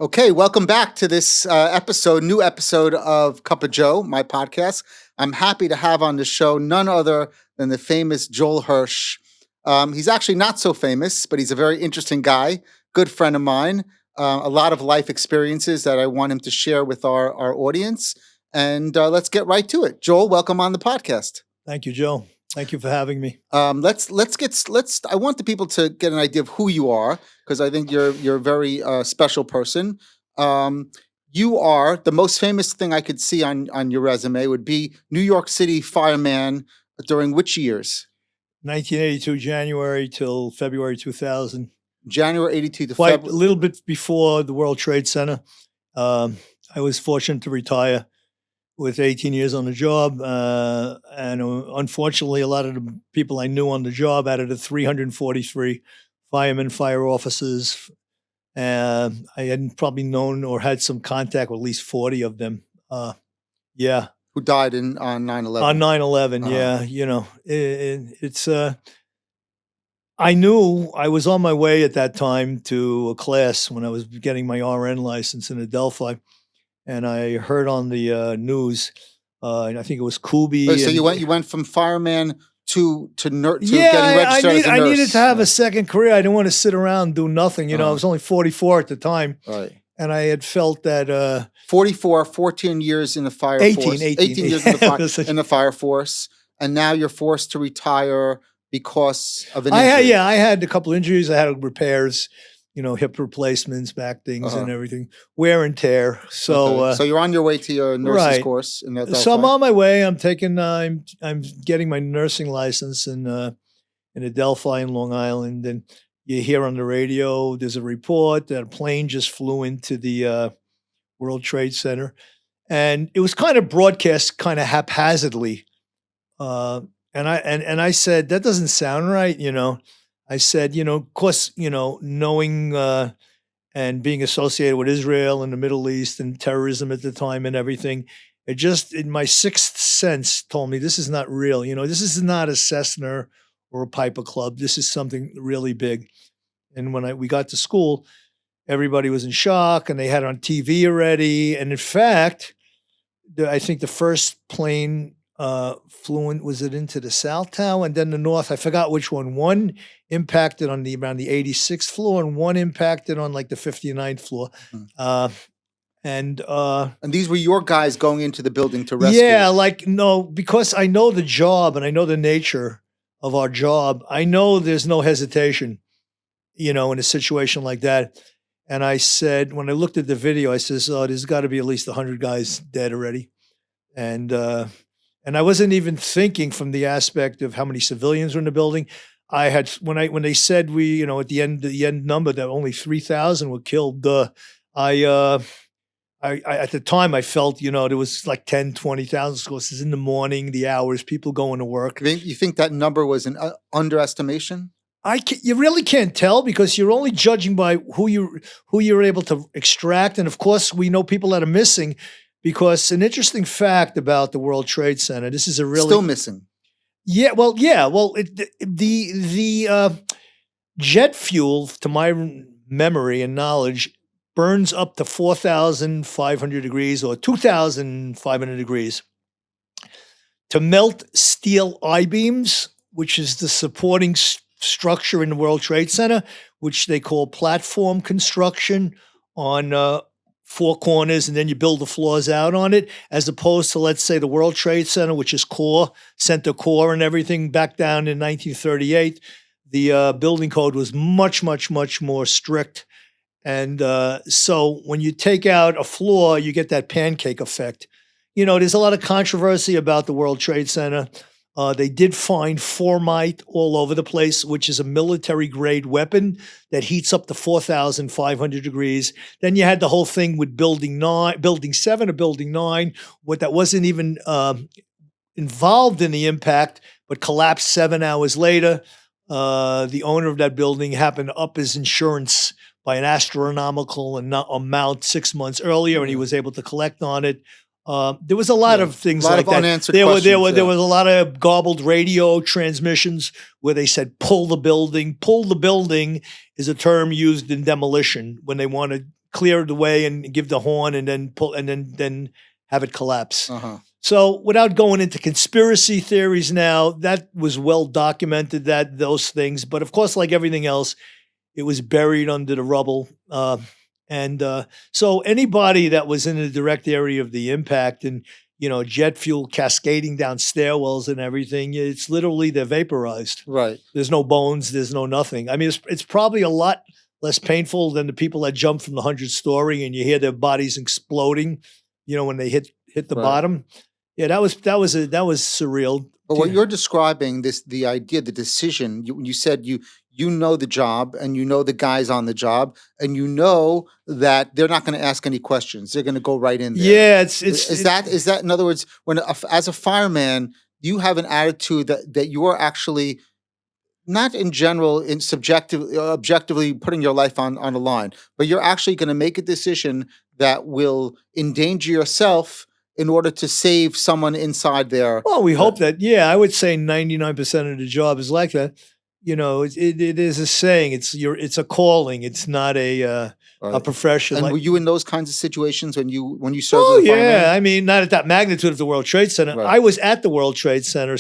Okay, welcome back to this new episode of Cup of Joe, my podcast. I'm happy to have on the show none other than the famous Joel Hirsch. He's actually not so famous, but he's a very interesting guy, good friend of mine, a lot of life experiences that I want him to share with our audience. And let's get right to it. Joel, welcome on the podcast. Thank you, Joe. Thank you for having me. Let's. I want the people to get an idea of who you are because I think you're a very special person. You are the most famous thing I could see on your resume would be New York City Fireman during which years? 1982 January till February 2000. January 82 to Quite a little bit before the World Trade Center. I was fortunate to retire with 18 years on the job. And unfortunately, a lot of the people I knew on the job, out of the 343 firemen, fire officers, I hadn't probably known or had some contact with at least 40 of them. Yeah. Who died on 9/11? On 9/11, yeah. You know, it's I knew I was on my way at that time to a class when I was getting my RN license in Adelphi. And I heard on the news, and I think it was Kubi. So you went from fireman to getting registered as a nurse. I needed to have a second career. I didn't want to sit around and do nothing. You know, I was only 44 at the time. Right. And I had felt that 14 years in the fire 18, force. 18 years in the fire force. And now you're forced to retire because of an injury. I had a couple injuries. I had repairs. You know, hip replacements, back things, and everything, wear and tear. So, so you're on your way to your nurse's course. So I'm on my way. I'm getting my nursing license in Adelphi in Long Island, and you hear on the radio there's a report that a plane just flew into the World Trade Center, and it was kind of broadcast kind of haphazardly. And I said, that doesn't sound right, you know. I said, you know, of course, you know, knowing and being associated with Israel and the Middle East and terrorism at the time and everything, it just, in my sixth sense, told me this is not real. You know, this is not a Cessna or a Piper Club. This is something really big. And when we got to school, everybody was in shock, and they had it on TV already. And in fact, I think the first plane flew into the South Tower and then the North. I forgot which one. One impacted on around the 86th floor, and one impacted on like the 59th floor. And these were your guys going into the building to rescue? Yeah, no, because I know the job and I know the nature of our job. I know there's no hesitation, you know, in a situation like that. And I said, when I looked at the video, I says, oh, there's got to be at least 100 guys dead already. And I wasn't even thinking from the aspect of how many civilians were in the building. I had when they said you know, at the end number that only 3,000 were killed. I at the time I felt, you know, there was like 10, 20,000. Of course, it's in the morning, the hours, people going to work. You think that number was an underestimation? You really can't tell because you're only judging by who you're able to extract, and of course we know people that are missing. Because an interesting fact about the World Trade Center, this is a really still missing. Yeah, well, the jet fuel, to my memory and knowledge, burns up to 4,500 degrees or 2,500 degrees. To melt steel I-beams, which is the supporting structure in the World Trade Center, which they call platform construction on four corners, and then you build the floors out on it, as opposed to, let's say, the World Trade Center, which is center core and everything. Back down in 1938, the building code was much, much, much more strict. And so when you take out a floor, you get that pancake effect. You know, there's a lot of controversy about the World Trade Center. They did find formite all over the place, which is a military-grade weapon that heats up to 4,500 degrees. Then you had the whole thing with Building 7 or Building 9, that wasn't even involved in the impact, but collapsed 7 hours later. The owner of that building happened to up his insurance by an astronomical amount 6 months earlier, and he was able to collect on it. There was a lot of things like that. Unanswered there questions, was a lot of garbled radio transmissions where they said, pull the building. Pull the building is a term used in demolition when they want to clear the way and give the horn and then pull and then have it collapse. Uh-huh. So without going into conspiracy theories now, that was well documented, that those things. But of course, like everything else, it was buried under the rubble. So anybody that was in the direct area of the impact and, jet fuel cascading down stairwells and everything, it's literally they're vaporized. Right. There's no bones. There's no nothing. I mean, it's probably a lot less painful than the people that jump from the 100th story and you hear their bodies exploding, when they hit the bottom. Yeah, that was surreal. But what you're describing, the idea, the decision, you said you know the job and you know the guys on the job and you know that they're not going to ask any questions. They're going to go right in there. Yeah, is that in other words, when as a fireman, you have an attitude that you are actually not in general in objectively putting your life on the line, but you're actually going to make a decision that will endanger yourself in order to save someone inside there. Well, we hope that. Yeah, I would say 99% of the job is like that. It is a saying. It's a calling. It's not a profession. And were you in those kinds of situations when you served? Oh as a fireman? yeah, I mean, not at that magnitude of the World Trade Center. Right. I was at the World Trade Center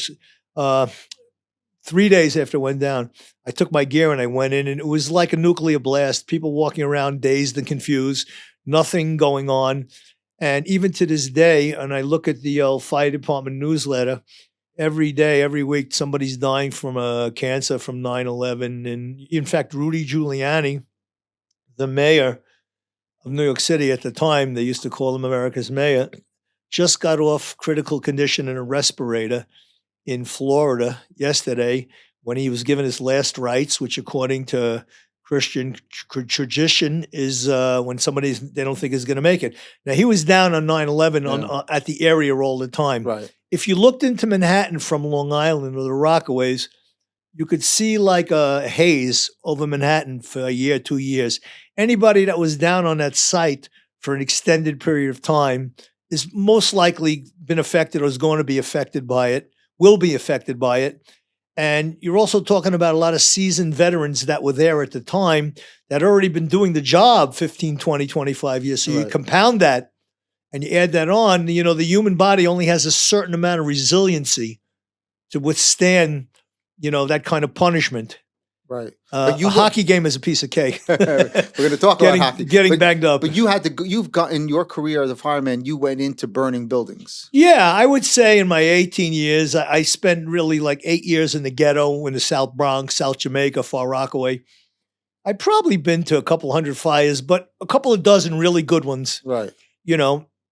3 days after it went down. I took my gear and I went in, and it was like a nuclear blast. People walking around dazed and confused, nothing going on. And even to this day, and I look at the fire department newsletter, every day, every week, somebody's dying from cancer from 9/11. And in fact, Rudy Giuliani, the mayor of New York City at the time, they used to call him America's mayor, just got off critical condition in a respirator in Florida yesterday when he was given his last rites, which according to Christian tradition is when they don't think is going to make it. Now, he was down on 9/11 at the area all the time. Right. If you looked into Manhattan from Long Island or the Rockaways, you could see like a haze over Manhattan for a year, 2 years. Anybody that was down on that site for an extended period of time is most likely been affected or is going to be affected by it, will be affected by it. And you're also talking about a lot of seasoned veterans that were there at the time that had already been doing the job 15, 20, 25 years. So you compound that and you add that on, the human body only has a certain amount of resiliency to withstand, that kind of punishment. Right. But a hockey game is a piece of cake. We're going to talk about hockey. Getting banged up. But you've got in your career as a fireman, you went into burning buildings. Yeah, I would say in my 18 years, I spent really like 8 years in the ghetto in the South Bronx, South Jamaica, Far Rockaway. I'd probably been to a couple hundred fires, but a couple of dozen really good ones. Right.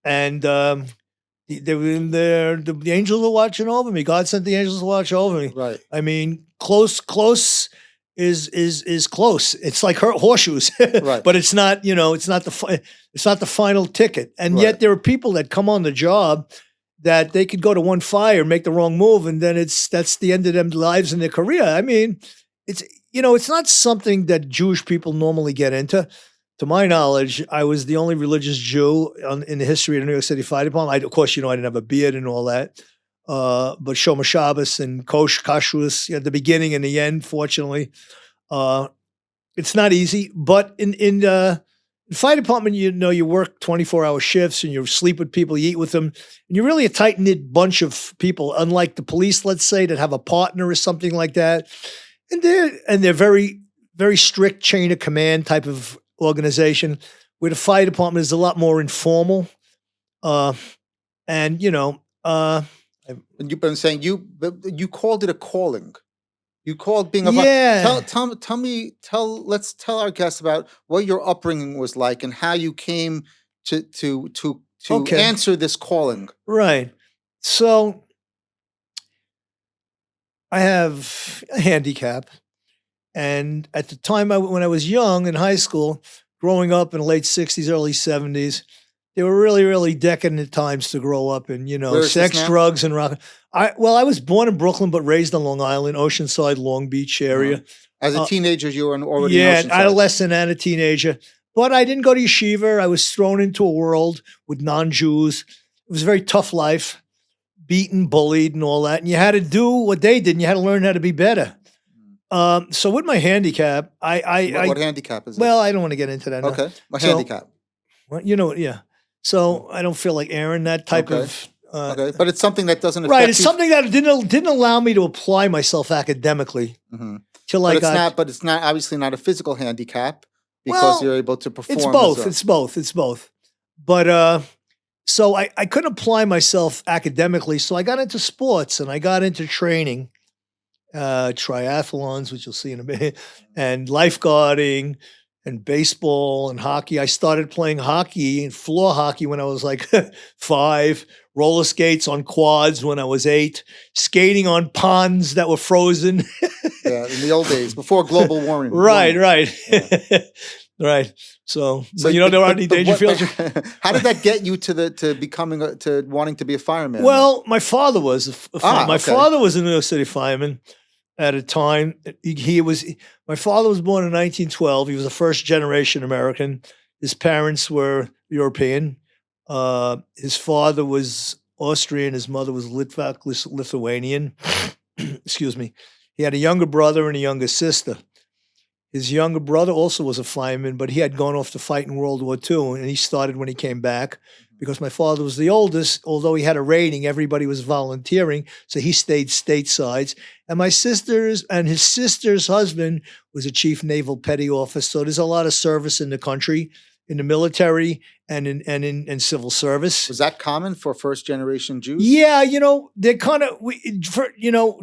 And they were in there. The angels were watching over me. God sent the angels to watch over me. Right. I mean, close is close. It's like horseshoes, right. But it's not. It's not the final ticket. And yet there are people that come on the job that they could go to one fire, make the wrong move, and then that's the end of their lives and their career. I mean, it's not something that Jewish people normally get into. To my knowledge, I was the only religious Jew in the history of the New York City Fire Department. Of course, I didn't have a beard and all that. But Shomer Shabbos and Kashrus at the beginning and the end, fortunately. It's not easy. But in the fire department, you work 24-hour shifts and you sleep with people, you eat with them. And you're really a tight-knit bunch of people, unlike the police, let's say, that have a partner or something like that. And they're very, very strict chain of command type of organization, where the fire department is a lot more informal. And you've been saying you called it a calling. You called being a let's tell our guests about what your upbringing was like and how you came to answer this calling. Right. So I have a handicap. And at the time when I was young in high school, growing up in the late 60s, early 70s, they were really, really decadent times to grow up in, sex, drugs, and rock. I was born in Brooklyn, but raised on Long Island, Oceanside, Long Beach area. As a teenager, you were already in Oceanside. Adolescent and a teenager. But I didn't go to yeshiva. I was thrown into a world with non-Jews. It was a very tough life, beaten, bullied, and all that. And you had to do what they did, and you had to learn how to be better. So with my handicap, What handicap is it? well, I don't want to get into that. Okay. A So- handicap. Well, yeah. So I don't feel like airing that type Okay. of. Okay. But it's something that doesn't affect Right, it's you. something that didn't allow me to apply myself academically Mhm. till But I it's got. not. But it's not obviously not a physical handicap because Well, you're able to perform. It's as both. a- It's both. But so I couldn't apply myself academically, so I got into sports and I got into training, triathlons, which you'll see in a bit, and lifeguarding and baseball and hockey. I started playing hockey and floor hockey when I was like 5, roller skates on quads when I was 8, skating on ponds that were frozen. Yeah, in the old days before global warming. Right. Yeah. Right. So So there aren't any danger fields. How did that get you to becoming to wanting to be a fireman? Well, my father was my okay. father was a New York City fireman at a time. My father was born in 1912. He was a first generation American. His parents were European. His father was Austrian. His mother was Lithuanian. Excuse me. He had a younger brother and a younger sister. His younger brother also was a fireman, but he had gone off to fight in World War II, and he started when he came back. Because my father was the oldest, although he had a rating, everybody was volunteering, so he stayed stateside. And my sisters and his sister's husband was a chief naval petty officer. So there's a lot of service in the country, in the military and in civil service. Was that common for first generation Jews? Yeah, they're kind of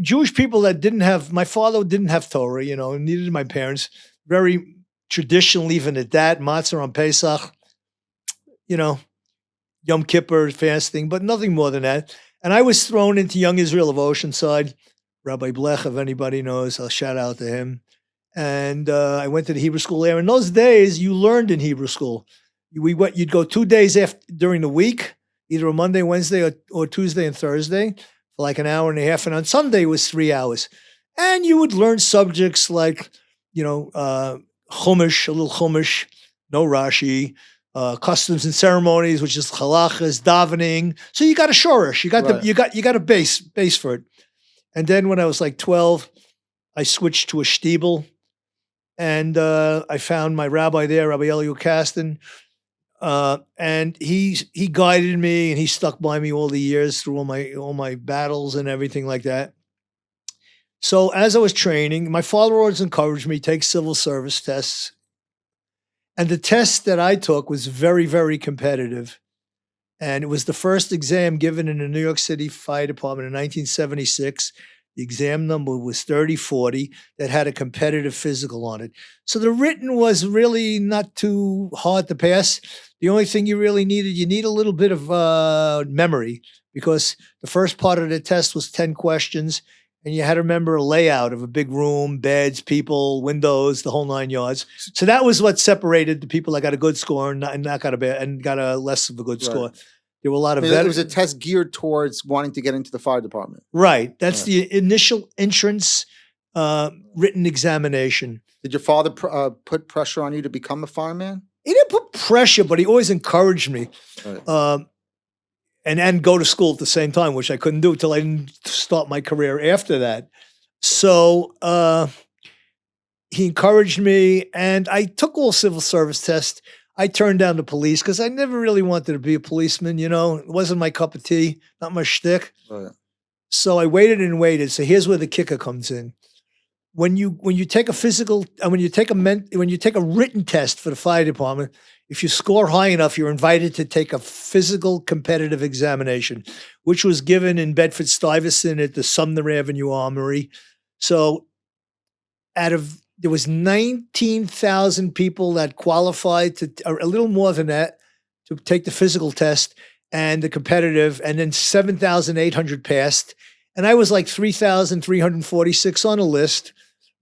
Jewish people that didn't have. My father didn't have Torah, neither did my parents. Very traditional, even at that. Matzah on Pesach, Yom Kippur fasting, but nothing more than that. And I was thrown into Young Israel of Oceanside. Rabbi Blech, if anybody knows, I'll shout out to him. And I went to the Hebrew school there. In those days, you learned in Hebrew school. You'd go 2 days during the week, either a Monday, Wednesday, or Tuesday and Thursday, for like an hour and a half. And on Sunday was 3 hours. And you would learn subjects like, Chumash, a little Chumash, no Rashi, customs and ceremonies, which is halachas, davening. So you got a shorish, you got a base for it. And then when I was like 12, I switched to a shtibel, and I found my rabbi there, Rabbi Eliyahu Kasten, and he guided me, and he stuck by me all the years through all my battles and everything like that. So as I was training, my father always encouraged me to take civil service tests. And the test that I took was very, very competitive. And it was the first exam given in the New York City Fire Department in 1976. The exam number was 3040 that had a competitive physical on it. So the written was really not too hard to pass. The only thing you need a little bit of memory, because the first part of the test was 10 questions. And you had to remember a layout of a big room, beds, people, windows, the whole 9 yards. So that was what separated the people that got a good score and not got a less of a good score. There were a lot of It was a test geared towards wanting to get into the fire department. Right. That's the initial entrance written examination. Did your father put pressure on you to become a fireman? He didn't put pressure, but he always encouraged me. Right. And go to school at the same time, which I couldn't do until I didn't start my career after that. So he encouraged me, and I took all civil service tests. I turned down the police because I never really wanted to be a policeman. It wasn't my cup of tea, not my shtick. Right. So I waited and waited. So here's where the kicker comes in. When you take a physical, when you take a written test for the fire department, if you score high enough, you're invited to take a physical competitive examination, which was given in Bedford-Stuyvesant at the Sumner Avenue Armory. So there was 19,000 people that qualified or a little more than that, to take the physical test and the competitive, and then 7,800 passed. And I was like 3,346 on a list,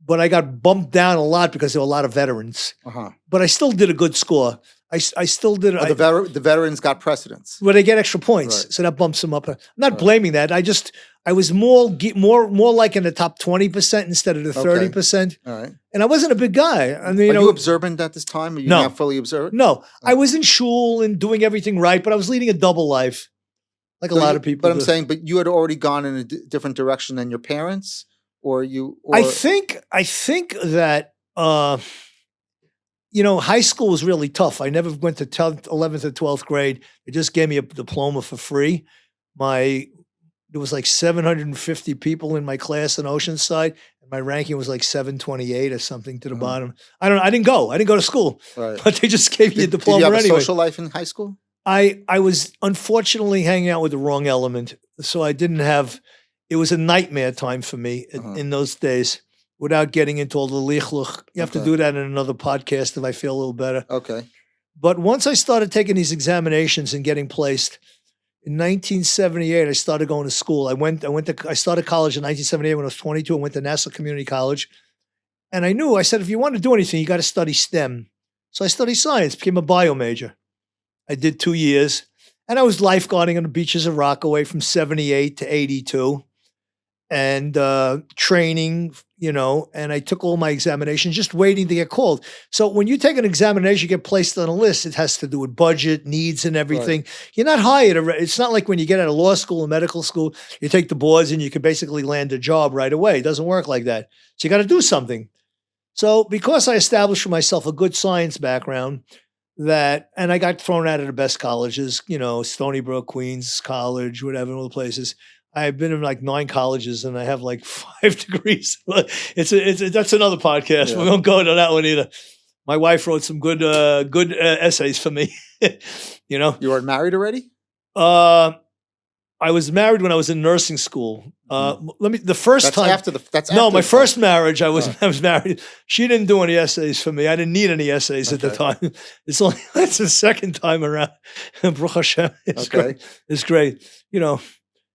but I got bumped down a lot because there were a lot of veterans. Uh-huh. But I still did a good score. I still did. The veterans got precedence. Well, they get extra points, Right. so that bumps them up. I'm not blaming that. I was more like in the top 20% instead of the 30%. All right. And I wasn't a big guy. I mean, Are you observant at this time? Are you No. not fully observant? No, I was in shul and doing everything right, but I was leading a double life, like a lot of people. But I'm do. saying, but you had already gone in a different direction than your parents, or you? Or I think that high school was really tough. I never went to 10th, 11th, or 12th grade. They just gave me a diploma for free. There was like 750 people in my class in Oceanside, and my ranking was like 728 or something to the bottom. I didn't go. I didn't go to school, right. but they just gave me a diploma Did you have anyway. a social life in high school? I was unfortunately hanging out with the wrong element, so I didn't have. It was a nightmare time for me in those days. Without getting into all the lichluch, you have to do that in another podcast if I feel a little better. Okay. But once I started taking these examinations and getting placed, in 1978, I started going to school. I started college in 1978 when I was 22. I went to Nassau Community College. And I said, if you want to do anything, you got to study STEM. So I studied science, became a bio major. I did 2 years. And I was lifeguarding on the beaches of Rockaway from 78 to 82. And training, and I took all my examinations, just waiting to get called. So when you take an examination, you get placed on a list. It has to do with budget, needs, and everything. Right. You're not hired. It's not like when you get out of law school or medical school, you take the boards and you can basically land a job right away. It doesn't work like that. So you got to do something. So because I established for myself a good science background, and I got thrown out of the best colleges, Stony Brook, Queens College, whatever, all the places. I've been in like 9 colleges and I have like 5 degrees. That's another podcast. Yeah. We won't go into that one either. My wife wrote some good essays for me. You were married already? I was married when I was in nursing school. The first that's time. That's no, after my first marriage. I was married. She didn't do any essays for me. I didn't need any essays at the time. It's the second time around. Baruch Hashem. It's great.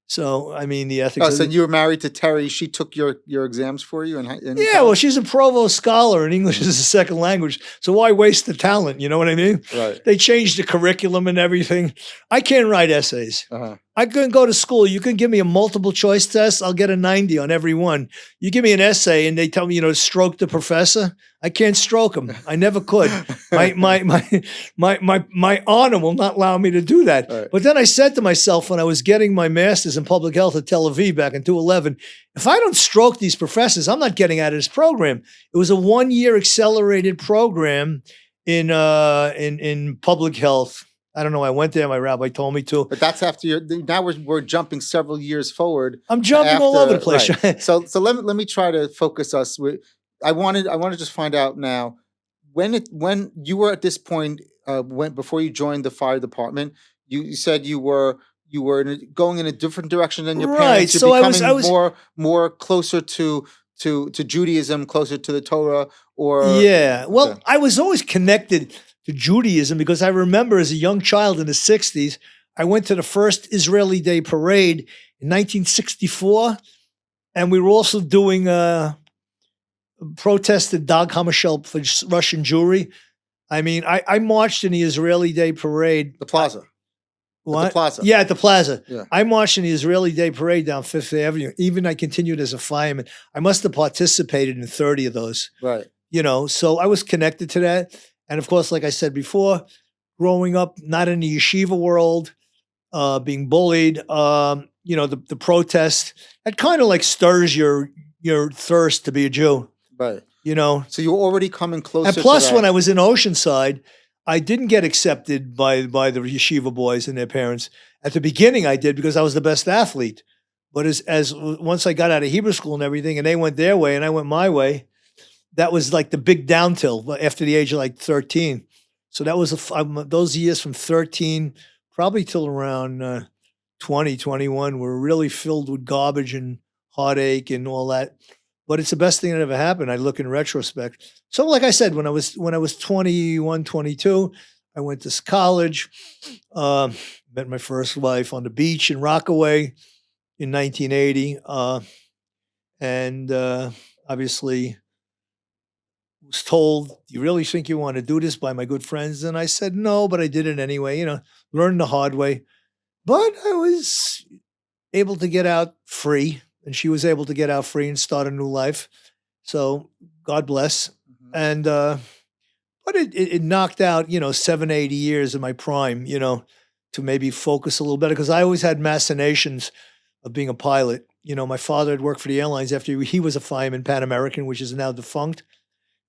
So, I mean, the ethics. Oh, so you were married to Terry. She took your exams for you? Well, she's a provost scholar and English is a second language. So why waste the talent? You know what I mean? Right. They changed the curriculum and everything. I can't write essays. I couldn't go to school. You can give me a multiple choice test. I'll get a 90 on every one. You give me an essay and they tell me, stroke the professor. I can't stroke him. I never could. My honor will not allow me to do that. Right. But then I said to myself when I was getting my master's in public health at Tel Aviv back in 2011, if I don't stroke these professors, I'm not getting out of this program. It was a 1-year accelerated program in public health. I don't know. I went there. My rabbi told me to. But that's after now we're jumping several years forward. I'm jumping all over the place. Right. So let me try to focus us. I wanted to just find out now when you were at this point before you joined the fire department. You said you were going in a different direction than your parents. You're so becoming I was more closer to Judaism, closer to the Torah, or Well, I was always connected to Judaism because I remember as a young child in the 60s, I went to the first Israeli Day parade in 1964, and we were also doing protested Dag Hamashel for Russian Jewry. I mean, I marched in the Israeli Day parade. The plaza. What? At the plaza. Yeah, at the plaza. Yeah. I marched in the Israeli Day parade down Fifth Avenue. Even I continued as a fireman. I must have participated in 30 of those. Right. So I was connected to that. And of course, like I said before, growing up not in the yeshiva world, being bullied, the protest, it kind of like stirs your thirst to be a Jew. Right. So you were already coming closer. And plus, when I was in Oceanside, I didn't get accepted by the yeshiva boys and their parents. At the beginning, I did because I was the best athlete. But as once I got out of Hebrew school and everything, and they went their way and I went my way, that was like the big downhill after the age of like 13. So that was those years from 13 probably till around 20, 21 were really filled with garbage and heartache and all that. But it's the best thing that ever happened. I look in retrospect. So like I said, when I was 21, 22, I went to college, met my first wife on the beach in Rockaway in 1980. And obviously was told, do you really think you want to do this, by my good friends? And I said, no, but I did it anyway, learned the hard way. But I was able to get out free. And she was able to get out free and start a new life. So God bless. Mm-hmm. And, but it knocked out, 7, 8 years of my prime, to maybe focus a little better. Because I always had machinations of being a pilot. my father had worked for the airlines after he was a fireman, Pan American, which is now defunct.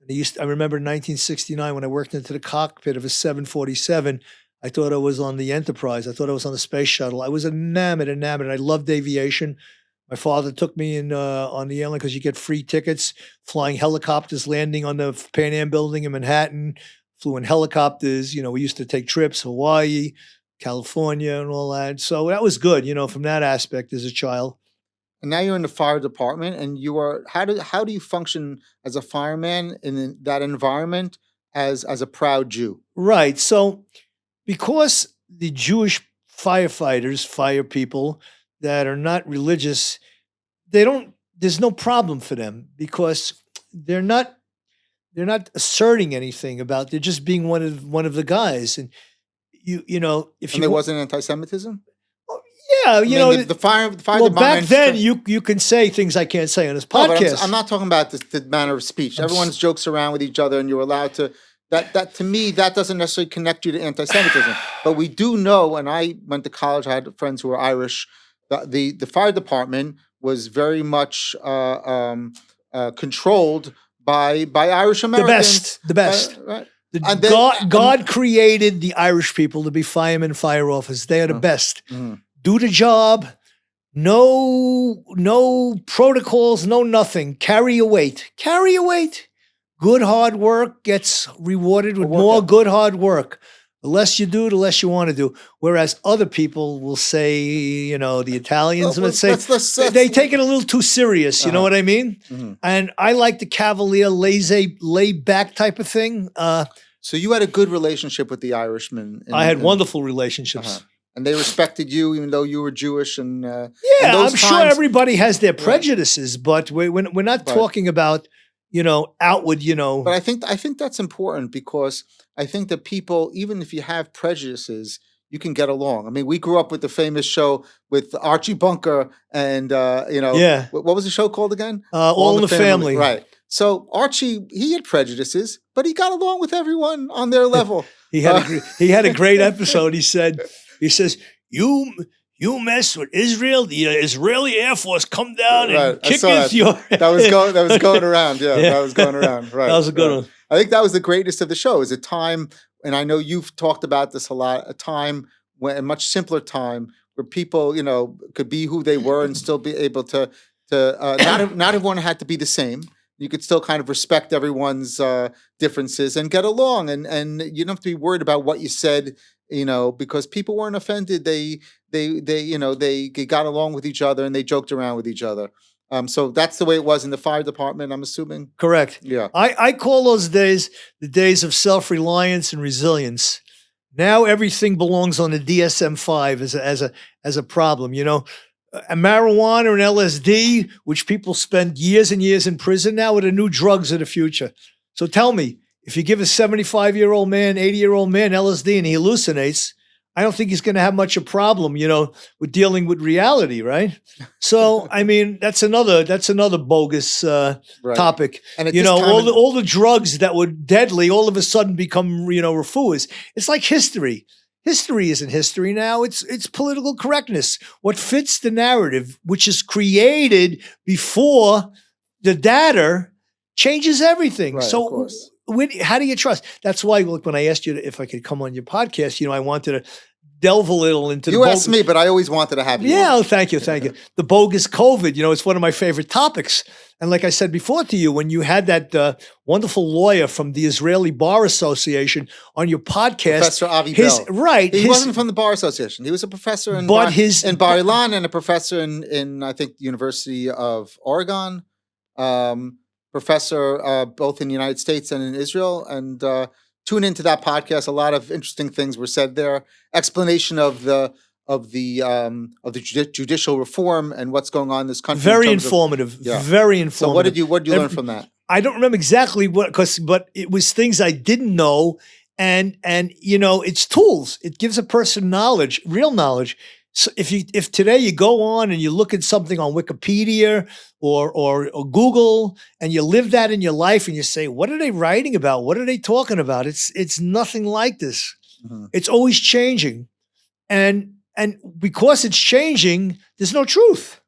And I remember in 1969 when I worked into the cockpit of a 747, I thought I was on the Enterprise. I thought I was on the space shuttle. I was enamored. I loved aviation. My father took me in on the airline because you get free tickets, flying helicopters, landing on the Pan Am building in Manhattan, flew in helicopters. We used to take trips, Hawaii, California, and all that. So that was good, from that aspect as a child. And now you're in the fire department, and you are how do you function as a fireman in that environment as a proud Jew? Right. So because the Jewish firefighters, fire people that are not religious, there's no problem for them because they're not asserting anything about, they're just being one of the guys. And if there wasn't anti-Semitism? Yeah, the fire well, department. Back then, you can say things I can't say on this podcast. I'm not talking about the manner of speech. Everyone's jokes around with each other, and you're allowed to. That to me, that doesn't necessarily connect you to anti-Semitism. But we do know, and I went to college. I had friends who were Irish. The fire department was very much controlled by Irish Americans. The best. Right. God created the Irish people to be firemen, fire officers. They are the best. Mm-hmm. Do the job. No protocols, no nothing. Carry your weight. Good hard work gets rewarded with more good hard work. The less you do, the less you want to do. Whereas other people will say, the Italians would say, they take it a little too serious. You know what I mean? Mm-hmm. And I like the cavalier, laid back type of thing. So you had a good relationship with the Irishmen. I had wonderful relationships. And they respected you, even though you were Jewish. And I'm sure everybody has their prejudices, but we're not talking about outward. But I think that's important because I think that people, even if you have prejudices, you can get along. I mean, we grew up with the famous show with Archie Bunker and what was the show called again? All in the Family. Right. So Archie, he had prejudices, but he got along with everyone on their level. He had a great episode. He says, you mess with Israel, the Israeli Air Force come down and kick into your head. That was going around. Yeah, that was going around. Right. That was a good one. I think that was the greatest of the show. It was a time, and I know you've talked about this a lot, a time when a much simpler time where people, could be who they were and still be able to not everyone had to be the same. You could still kind of respect everyone's differences and get along, and you don't have to be worried about what you said, because people weren't offended. They got along with each other and they joked around with each other. So that's the way it was in the fire department, I'm assuming. Correct. Yeah. I call those days the days of self-reliance and resilience. Now everything belongs on the DSM-5 as a problem. Marijuana and LSD, which people spend years and years in prison now, are the new drugs of the future. So tell me, if you give a 75-year-old man, 80-year-old man LSD and he hallucinates, I don't think he's going to have much of a problem, with dealing with reality, right? So, I mean, that's another bogus topic. And all the drugs that were deadly all of a sudden become, refuahs. It's like history. History isn't history now. It's political correctness. What fits the narrative, which is created before the data, changes everything. Right, so how do you trust? That's why, look, when I asked you if I could come on your podcast, I wanted to delve a little into you asked me, but I always wanted to have you. Yeah, thank you. The bogus COVID, it's one of my favorite topics. And like I said before to you, when you had that wonderful lawyer from the Israeli Bar Association on your podcast, Professor Avi Bell. Right. He wasn't from the Bar Association. He was a professor in Bar Ilan and a professor in I think the University of Oregon. Professor both in the United States and in Israel, and tune into that podcast. A lot of interesting things were said there. Explanation of the judicial reform and what's going on in this country. Very informative. Very informative. So what did you learn from that? I don't remember exactly but it was things I didn't know, and it's tools. It gives a person knowledge, real knowledge. So if today you go on and you look at something on Wikipedia or Google and you live that in your life and you say, what are they writing about? What are they talking about? It's nothing like this. Mm-hmm. It's always changing. And because it's changing, there's no truth.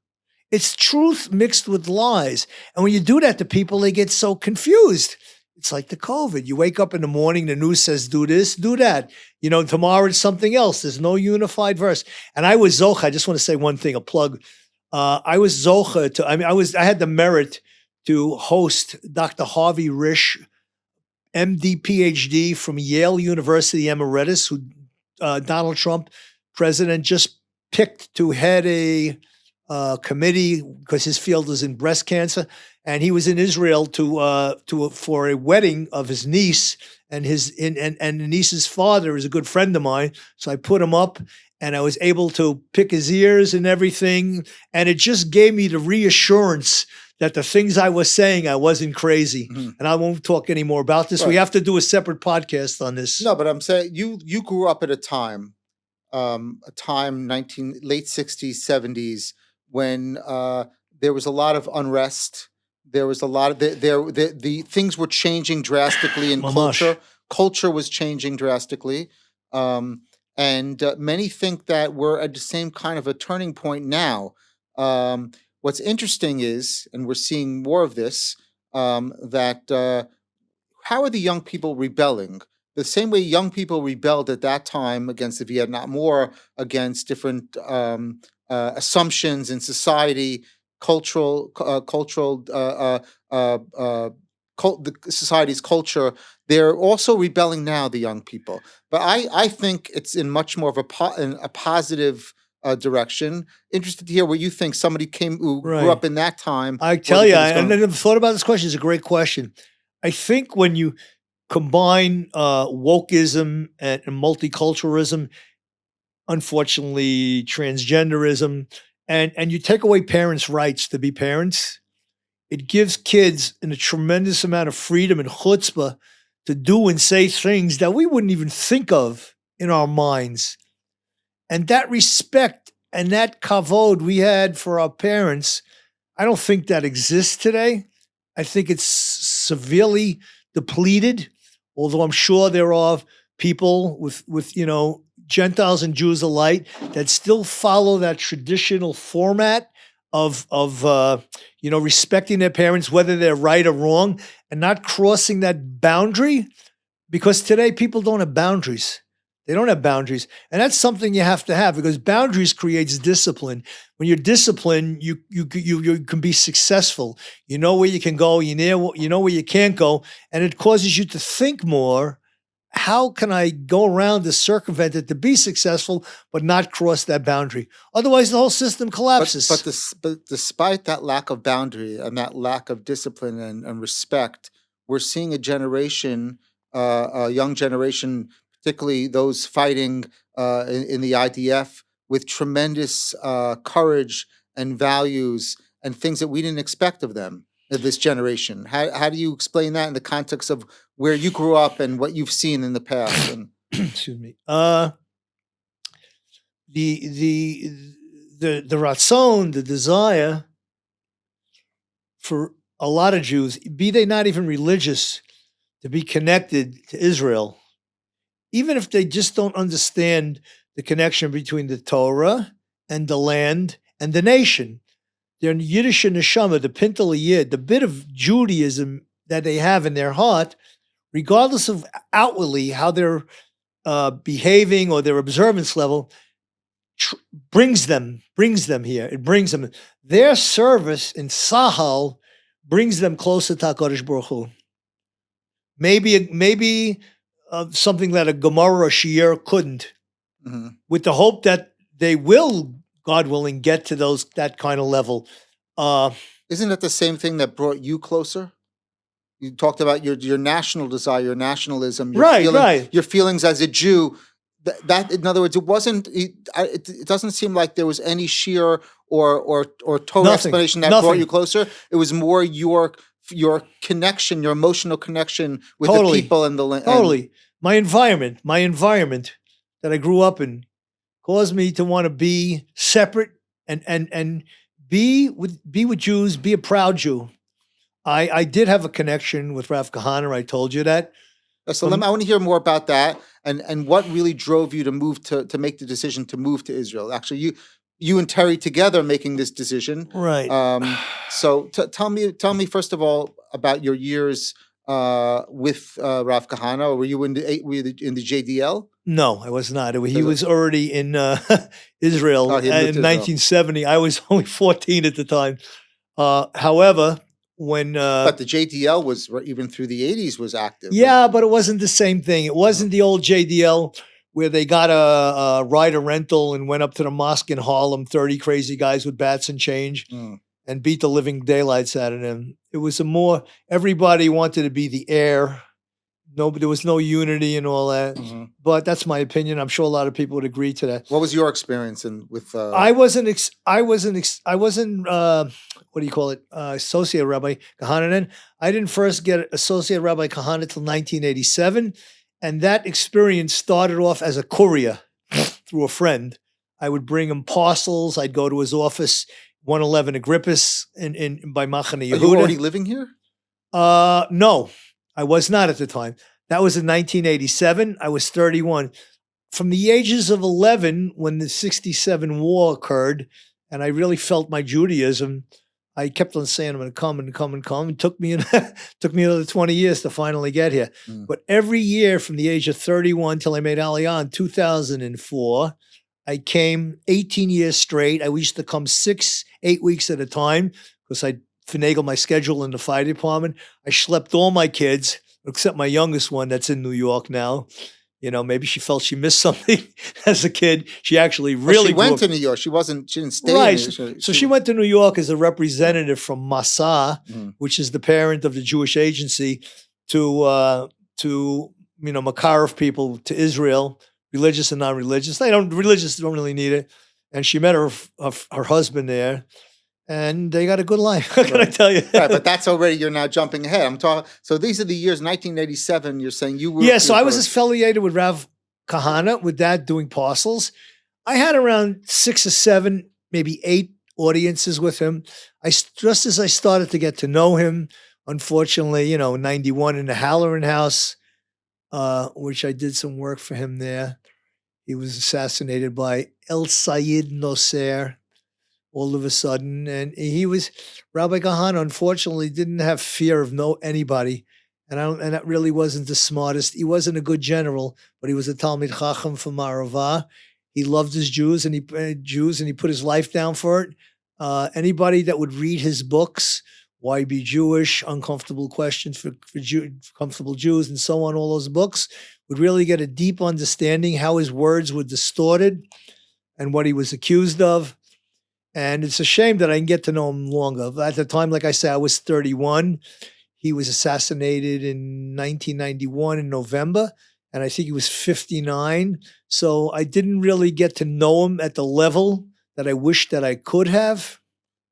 It's truth mixed with lies. And when you do that to people, they get so confused. It's like the COVID. You wake up in the morning, the news says, do this, do that. Tomorrow it's something else. There's no unified verse. And I was Zocha. I just want to say one thing, a plug. I was Zocha I had the merit to host Dr. Harvey Risch, MD, PhD from Yale University Emeritus, who Donald Trump, president, just picked to head a committee because his field is in breast cancer, and he was in Israel for a wedding of his niece, and the niece's father is a good friend of mine. So I put him up, and I was able to pick his ears and everything, and it just gave me the reassurance that the things I was saying, I wasn't crazy. Mm-hmm. And I won't talk any more about this. Right. We have to do a separate podcast on this. No, but I'm saying you grew up at a time late 60s, 70s, when there was a lot of unrest. There was a lot of the things were changing drastically in culture. Culture was changing drastically. And many think that we're at the same kind of a turning point now. What's interesting is, and we're seeing more of this, that how are the young people rebelling? The same way young people rebelled at that time against the Vietnam War, against different assumptions in society, the society's culture. They're also rebelling now, the young people. But I think it's in much more of a positive direction. Interested to hear what you think. Somebody who grew up in that time. I tell you, I never thought about this question. It's a great question. I think when you combine wokeism and multiculturalism, unfortunately transgenderism, and you take away parents' rights to be parents, it gives kids a tremendous amount of freedom and chutzpah to do and say things that we wouldn't even think of in our minds. And that respect and that kavod we had for our parents, I don't think that exists today. I think it's severely depleted, although I'm sure there are people with Gentiles and Jews alike that still follow that traditional format of respecting their parents, whether they're right or wrong, and not crossing that boundary, because today people don't have boundaries. They don't have boundaries. And that's something you have to have, because boundaries creates discipline. When you're disciplined, you can be successful. You know where you can go, you know where you can't go, and it causes you to think more. How can I go around to circumvent it to be successful, but not cross that boundary? Otherwise, the whole system collapses. But despite that lack of boundary and that lack of discipline and respect, we're seeing a generation, a young generation, particularly those fighting in the IDF, with tremendous courage and values and things that we didn't expect of them, of this generation. How do you explain that in the context of where you grew up and what you've seen in the past? And excuse me. The ratzon, the desire for a lot of Jews, be they not even religious, to be connected to Israel, even if they just don't understand the connection between the Torah and the land and the nation. Their Yiddish neshama, the pintel yid, the bit of Judaism that they have in their heart, regardless of outwardly how they're behaving or their observance level, brings them here. It brings them. Their service in Sahal brings them closer to HaKadosh Baruch Hu. Maybe something that a Gemara or Shiur couldn't, with the hope that they will, God willing, get to that kind of level. Isn't it the same thing that brought you closer? You talked about your national desire, your nationalism, your feelings as a Jew. That in other words, it wasn't. It doesn't seem like there was any Shiur or Torah explanation that brought you closer. It was more your connection, your emotional connection with the people and the land. Totally. My environment that I grew up in caused me to want to be separate and be with Jews, be a proud Jew. I did have a connection with Rav Kahana. I told you that. So I want to hear more about that and what really drove you to move to make the decision to move to Israel. Actually, you and Terry together making this decision. Right. So tell me first of all about your years with Rav Kahana. Were you in the JDL? No, I was not. He was already in Israel in 1970. I was only 14 at the time. However, when but the JDL was even through the 80s was active. Yeah, but it wasn't the same thing. It wasn't the old JDL where they got a rider rental and went up to the mosque in Harlem, 30 crazy guys with bats and change, and beat the living daylights out of them. It was everybody wanted to be the heir. There was no unity and all that. But that's my opinion. I'm sure a lot of people would agree to that. What was your experience with? I wasn't. What do you call it? Associate Rabbi Kahana. I didn't first get Associate Rabbi Kahana till 1987, and that experience started off as a courier through a friend. I would bring him parcels. I'd go to his office, 111 Agrippus, by Machane Yehuda. Are you already living here? No, I was not at the time. That was in 1987. I was 31. From the ages of 11, when the 67 war occurred, and I really felt my Judaism, I kept on saying I'm going to come and come and come. It took me another 20 years to finally get here. But every year from the age of 31 till I made Aliyah in 2004, I came 18 years straight. I used to come 6-8 weeks at a time because I'd finagle my schedule in the fire department. I schlepped all my kids, except my youngest one that's in New York now. You know, maybe she felt she missed something as a kid. She actually really she went to New York. She didn't stay. Right. So she went to New York as a representative from Massa, which is the parent of the Jewish agency, to Makarov people to Israel, religious and non-religious. Religious don't really need it. And she met her husband there. And they got a good life. What can I tell you? Right, but that's already, you're now jumping ahead. I'm talking. So these are the years 1987. You're saying you were. Yeah. So I was affiliated with Rav Kahana with that doing parcels. I had around 6 or 7, maybe 8 audiences with him. Just as I started to get to know him, unfortunately, 91 in the Halloran house, which I did some work for him there. He was assassinated by El Sayed Nosser. All of a sudden, and Rabbi Kahana, unfortunately, didn't have fear of anybody, and that really wasn't the smartest. He wasn't a good general, but he was a Talmid Chacham from Maravah. He loved his Jews, and he put his life down for it. Anybody that would read his books, Why Be Jewish, Uncomfortable Questions for Comfortable Jews, and so on, all those books, would really get a deep understanding how his words were distorted and what he was accused of. And it's a shame that I didn't get to know him longer. At the time, like I said, I was 31. He was assassinated in 1991 in November, and I think he was 59. So I didn't really get to know him at the level that I wish that I could have.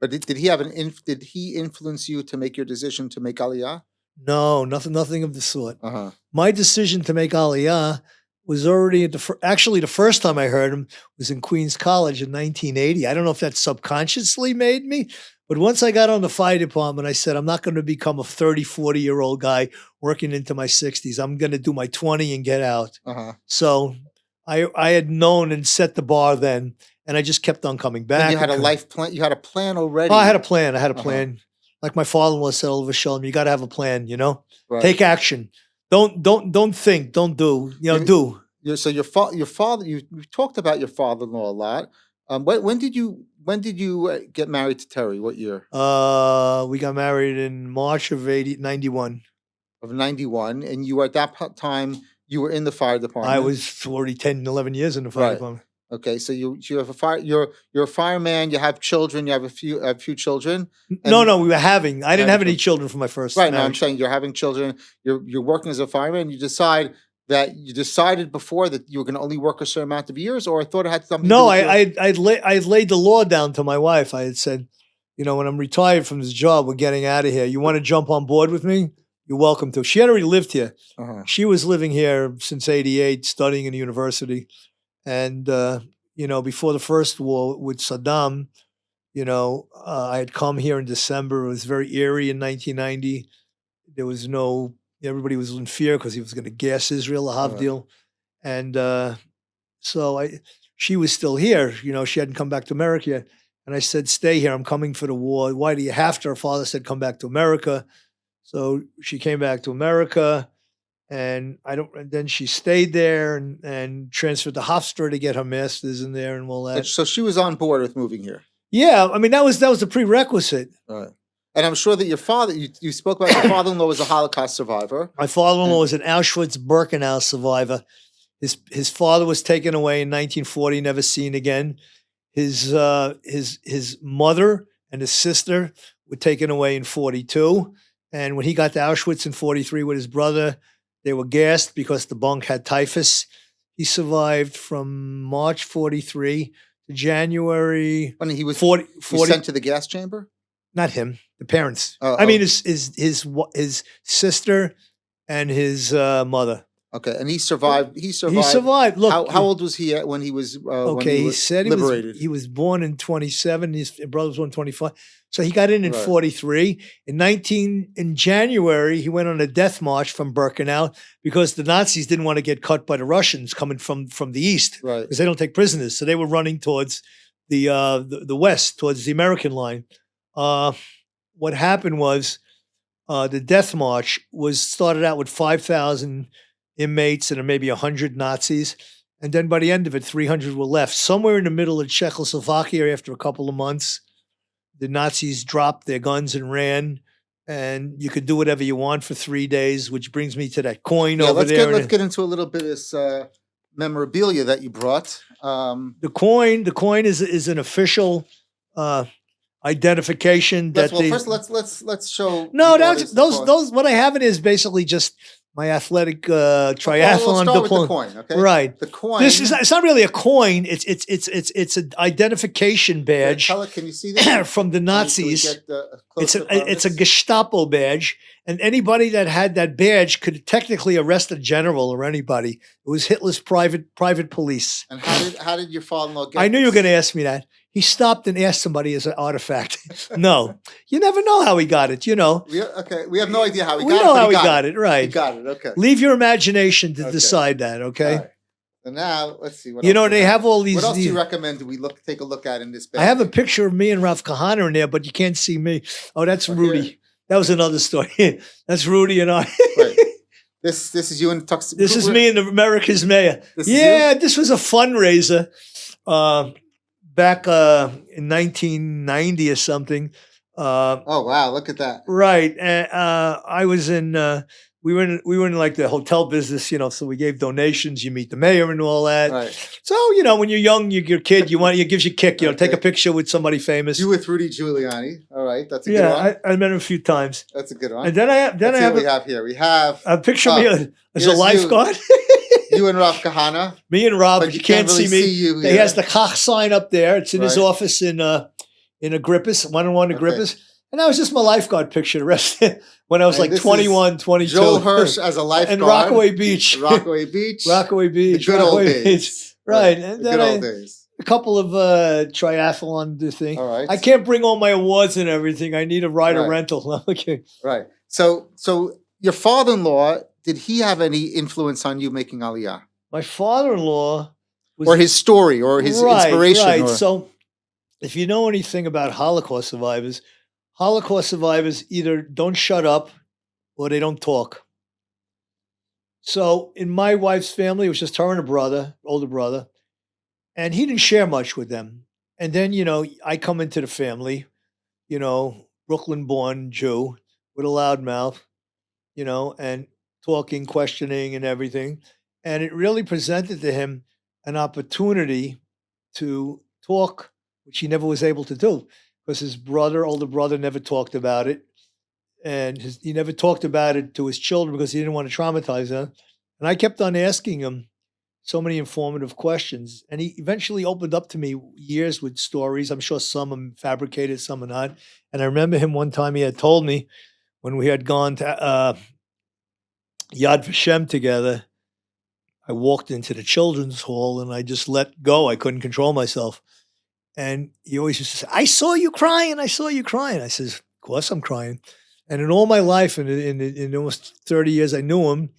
But did he influence you to make your decision to make Aliyah? No, nothing of the sort. My decision to make Aliyah was already actually the first time I heard him was in Queens College in 1980. I don't know if that subconsciously made me, but once I got on the fire department, I said, I'm not going to become a 30, 40-year-old guy working into my 60s. I'm going to do my 20 and get out. So I had known and set the bar then, and I just kept on coming back. And you had a life plan. You had a plan already. Oh, I had a plan. Like my father-in-law said, Oliver Shalom, you got to have a plan, Right. Take action. Don't think, don't do, do. So your father, you talked about your father-in-law a lot. When did you get married to Terry? What year? We got married in March of 91. Of 91, and you were at that time you were in the fire department. I was already 10, 11 years in the fire department. Okay, so you have a fire. You're a fireman. You have children. You have a few children. No, we were having. I didn't have any children from my first. Right. marriage. No, I'm saying you're having children. You're working as a fireman. You decided before that you were going to only work a certain amount of years, or I thought it had something. No, I'd laid the law down to my wife. I had said, when I'm retired from this job, we're getting out of here. You want to jump on board with me? You're welcome to. She had already lived here. She was living here since '88, studying in the university. And, before the first war with Saddam, I had come here in December. It was very eerie in 1990. There was everybody was in fear because he was going to gas Israel, a Havdil. And she was still here. She hadn't come back to America yet. And I said, stay here. I'm coming for the war. Why do you have to? Her father said, come back to America. So she came back to America. And then she stayed there and transferred to Hofstra to get her master's in there and all that. So she was on board with moving here. Yeah, I mean that was a prerequisite. Right. And I'm sure that your father, you spoke about your father-in-law was a Holocaust survivor. My father-in-law was an Auschwitz-Birkenau survivor. His father was taken away in 1940, never seen again. His mother and his sister were taken away in 42. And when he got to Auschwitz in 43 with his brother, they were gassed because the bunk had typhus. He survived from March 43 to January. When he was 40 sent to the gas chamber? Not him, the parents. I mean, his sister and his mother. Okay, and he survived. He survived. Look, how old was he when he was? He said liberated. He was born in 27. His brother was born in 25. So he got in 43. In January, he went on a death march from Birkenau because the Nazis didn't want to get cut by the Russians coming from the east, right? Because they don't take prisoners, so they were running towards the west, towards the American line. What happened was the death march started out with 5,000 inmates and maybe 100 Nazis. And then by the end of it, 300 were left. Somewhere in the middle of Czechoslovakia, after a couple of months, the Nazis dropped their guns and ran. And you could do whatever you want for 3 days, which brings me to that coin over there. Let's get into a little bit of this memorabilia that you brought. The coin is an official identification. First, let's show. No, those. What I have it is basically just my athletic triathlon diploma. With the coin, okay? Right. The coin. It's not really a coin. It's an identification badge. Can you see that? From the Nazis? It's a Gestapo badge, and anybody that had that badge could technically arrest a general or anybody. It was Hitler's private police. And how did your father-in-law get? I knew you were going to ask me that. He stopped and asked somebody as an artifact. No, you never know how he got it. We have no idea how he got it. We know how he got it. Right. He got it. Okay. Leave your imagination to decide that. Okay. Right. And now let's see. What else they have all these. What else do you recommend? Do we take a look at in this bag? I have a picture of me and Rav Kahana in there, but you can't see me. Oh, that's Rudy. Here. That was another story. That's Rudy and I. Right. This is you in Tux. This is me and America's mayor. This was a fundraiser. Back in 1990 or something. Oh wow! Look at that. Right. I was in. We were in like the hotel business, so we gave donations. You meet the mayor and all that. Right. So when you're young, you're a kid. It gives you a kick. Take a picture with somebody famous. You with Rudy Giuliani. All right, that's a good one. Yeah, I met him a few times. That's a good one. And then I have we have here. We have a picture of me as a lifeguard. You and Rav Kahana. Me and Rob, but you can't really see me. You he has the Kach sign up there. It's in his Right. office in Agrippus, 101 Agrippus. And that was just my lifeguard picture. The rest when I was like 21, 22. Joel Hirsch as a lifeguard. And Rockaway Beach. Rockaway Beach. Rockaway Beach. The good old days. Right. The And good old days. a couple of triathlon thing. All right. I can't bring all my awards and everything. I need a rider rental. Okay. Right. So your father-in-law, did he have any influence on you making Aliyah? My father-in-law was... Or his story or his inspiration. Right. So if you know anything about Holocaust survivors either don't shut up or they don't talk. So in my wife's family, it was just her and a brother, older brother, and he didn't share much with them. And then, I come into the family, Brooklyn-born Jew with a loud mouth, and talking, questioning and everything. And it really presented to him an opportunity to talk, which he never was able to do because his older brother, never talked about it. And he never talked about it to his children because he didn't want to traumatize them. And I kept on asking him so many informative questions. And he eventually opened up to me years with stories. I'm sure some of them fabricated, some are not. And I remember him one time, he had told me when we had gone to Yad Vashem together, I walked into the children's hall and I just let go. I couldn't control myself. And he always used to say, I saw you crying. I says, of course I'm crying. And in all my life, in almost 30 years I knew him,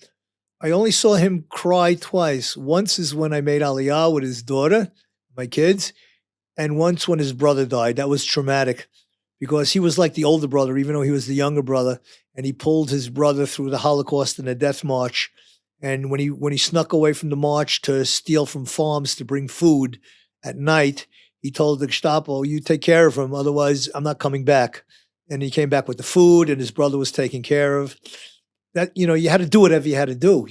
I only saw him cry twice. Once is when I made Aliyah with his daughter, my kids. And once when his brother died, that was traumatic because he was like the older brother, even though he was the younger brother. And he pulled his brother through the Holocaust and the death march. And when he snuck away from the march to steal from farms to bring food at night, he told the Gestapo, "You take care of him, otherwise I'm not coming back." And he came back with the food, and his brother was taken care of. That, you had to do whatever you had to do,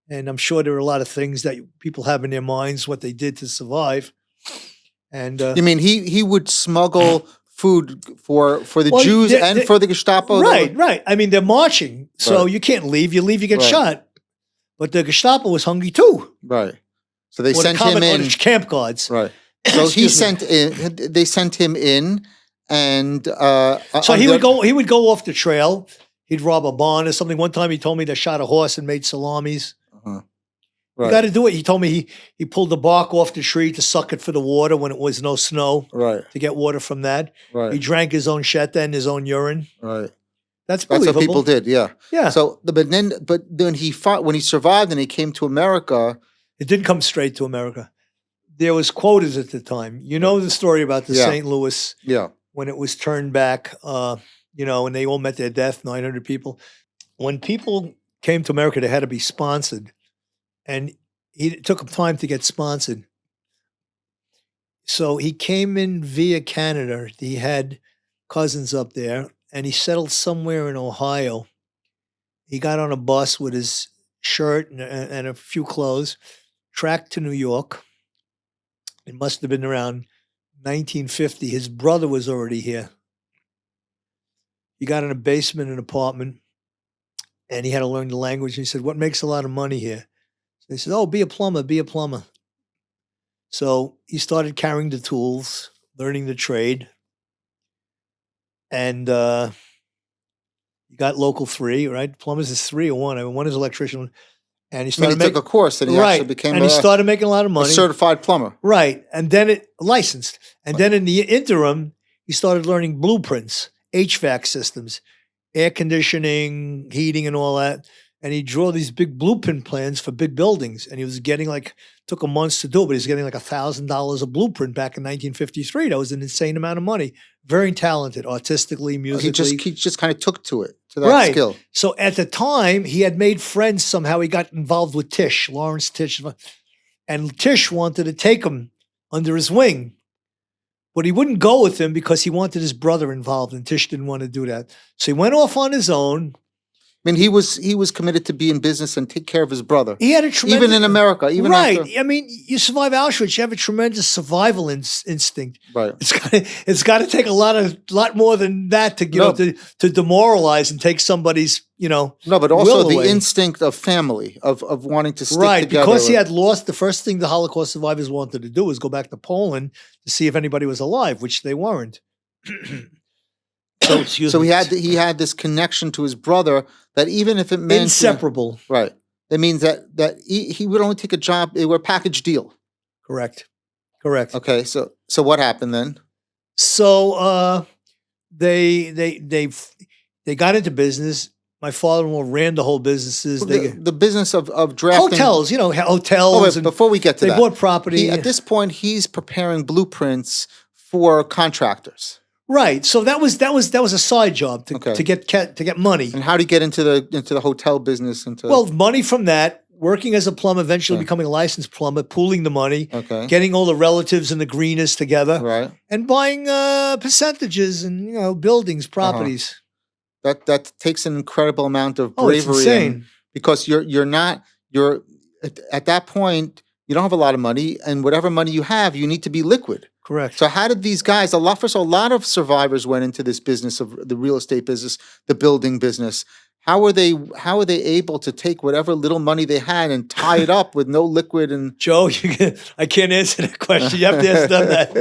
And I'm sure there are a lot of things that people have in their minds, what they did to survive. And you mean he would smuggle food for the Jews and for the Gestapo? Right. I mean, they're marching, so you can't leave. You leave, you get shot. But the Gestapo was hungry too. Right. So they sent him in. Camp guards. Right. So they sent him in, and so he would go off the trail. He'd rob a barn or something. One time he told me they shot a horse and made salamis. Right. You got to do it. He told me he pulled the bark off the tree to suck it for the water when it was no snow. Right. To get water from that. Right. He drank his own sheta and his own urine. Right. That's what people did. Yeah. Yeah. So, but then he fought when he survived and he came to America. It didn't come straight to America. There was quotas at the time. You know the story about the St. Louis. Yeah. When it was turned back, and they all met their death, 900 people. When people came to America, they had to be sponsored. And it took him time to get sponsored. So he came in via Canada. He had cousins up there, and he settled somewhere in Ohio. He got on a bus with his shirt and a few clothes, tracked to New York. It must have been around 1950. His brother was already here. He got in a basement, an apartment, and he had to learn the language. He said, "What makes a lot of money here?" They said, "Oh, be a plumber, be a plumber." So he started carrying the tools, learning the trade. And he got local 3, right? Plumbers is 3 or 1. I mean, 1 is electrician. And he started took a course and he actually became he started making a lot of money. A certified plumber. Right. And then licensed. And then in the interim, he started learning blueprints, HVAC systems, air conditioning, heating and all that. And he drew these big blueprint plans for big buildings. And he was getting took him months to do it, but he was getting $1,000 a blueprint back in 1953. That was an insane amount of money. Very talented, artistically, musically. He just kind of took to that skill. So at the time, he had made friends somehow. He got involved with Tish, Lawrence Tish. And Tish wanted to take him under his wing. But he wouldn't go with him because he wanted his brother involved, and Tish didn't want to do that. So he went off on his own. I mean, he was committed to be in business and take care of his brother. He had a tremendous... Even in America. After, I mean, you survive Auschwitz, you have a tremendous survival instinct. Right. It's got to take a lot more than that to demoralize and take somebody's, No, but also the away. Instinct of family, of wanting to stick together. Right, because he had lost, the first thing the Holocaust survivors wanted to do was go back to Poland to see if anybody was alive, which they weren't. So he had this connection to his brother that even if it meant inseparable, right? That means that he would only take a job. They were a package deal. Correct. Okay, so what happened then? So they got into business. My father-in-law ran the whole businesses. The business of drafting hotels, hotels. Oh, wait, before we get to that, they bought property. At this point, he's preparing blueprints for contractors. Right. So that was a side job to get money. And how do you get into the hotel business? Money from that, working as a plumber, eventually becoming a licensed plumber, pooling the money, getting all the relatives and the greeners together, right, and buying percentages and buildings, properties. That takes an incredible amount of bravery. It's insane. Because you're at that point you don't have a lot of money, and whatever money you have, you need to be liquid. Correct. So how did these guys, a lot of survivors went into this business of the real estate business, the building business. How are they able to take whatever little money they had and tie it up with no liquid? And Joe, I can't answer that question. You have to ask them that.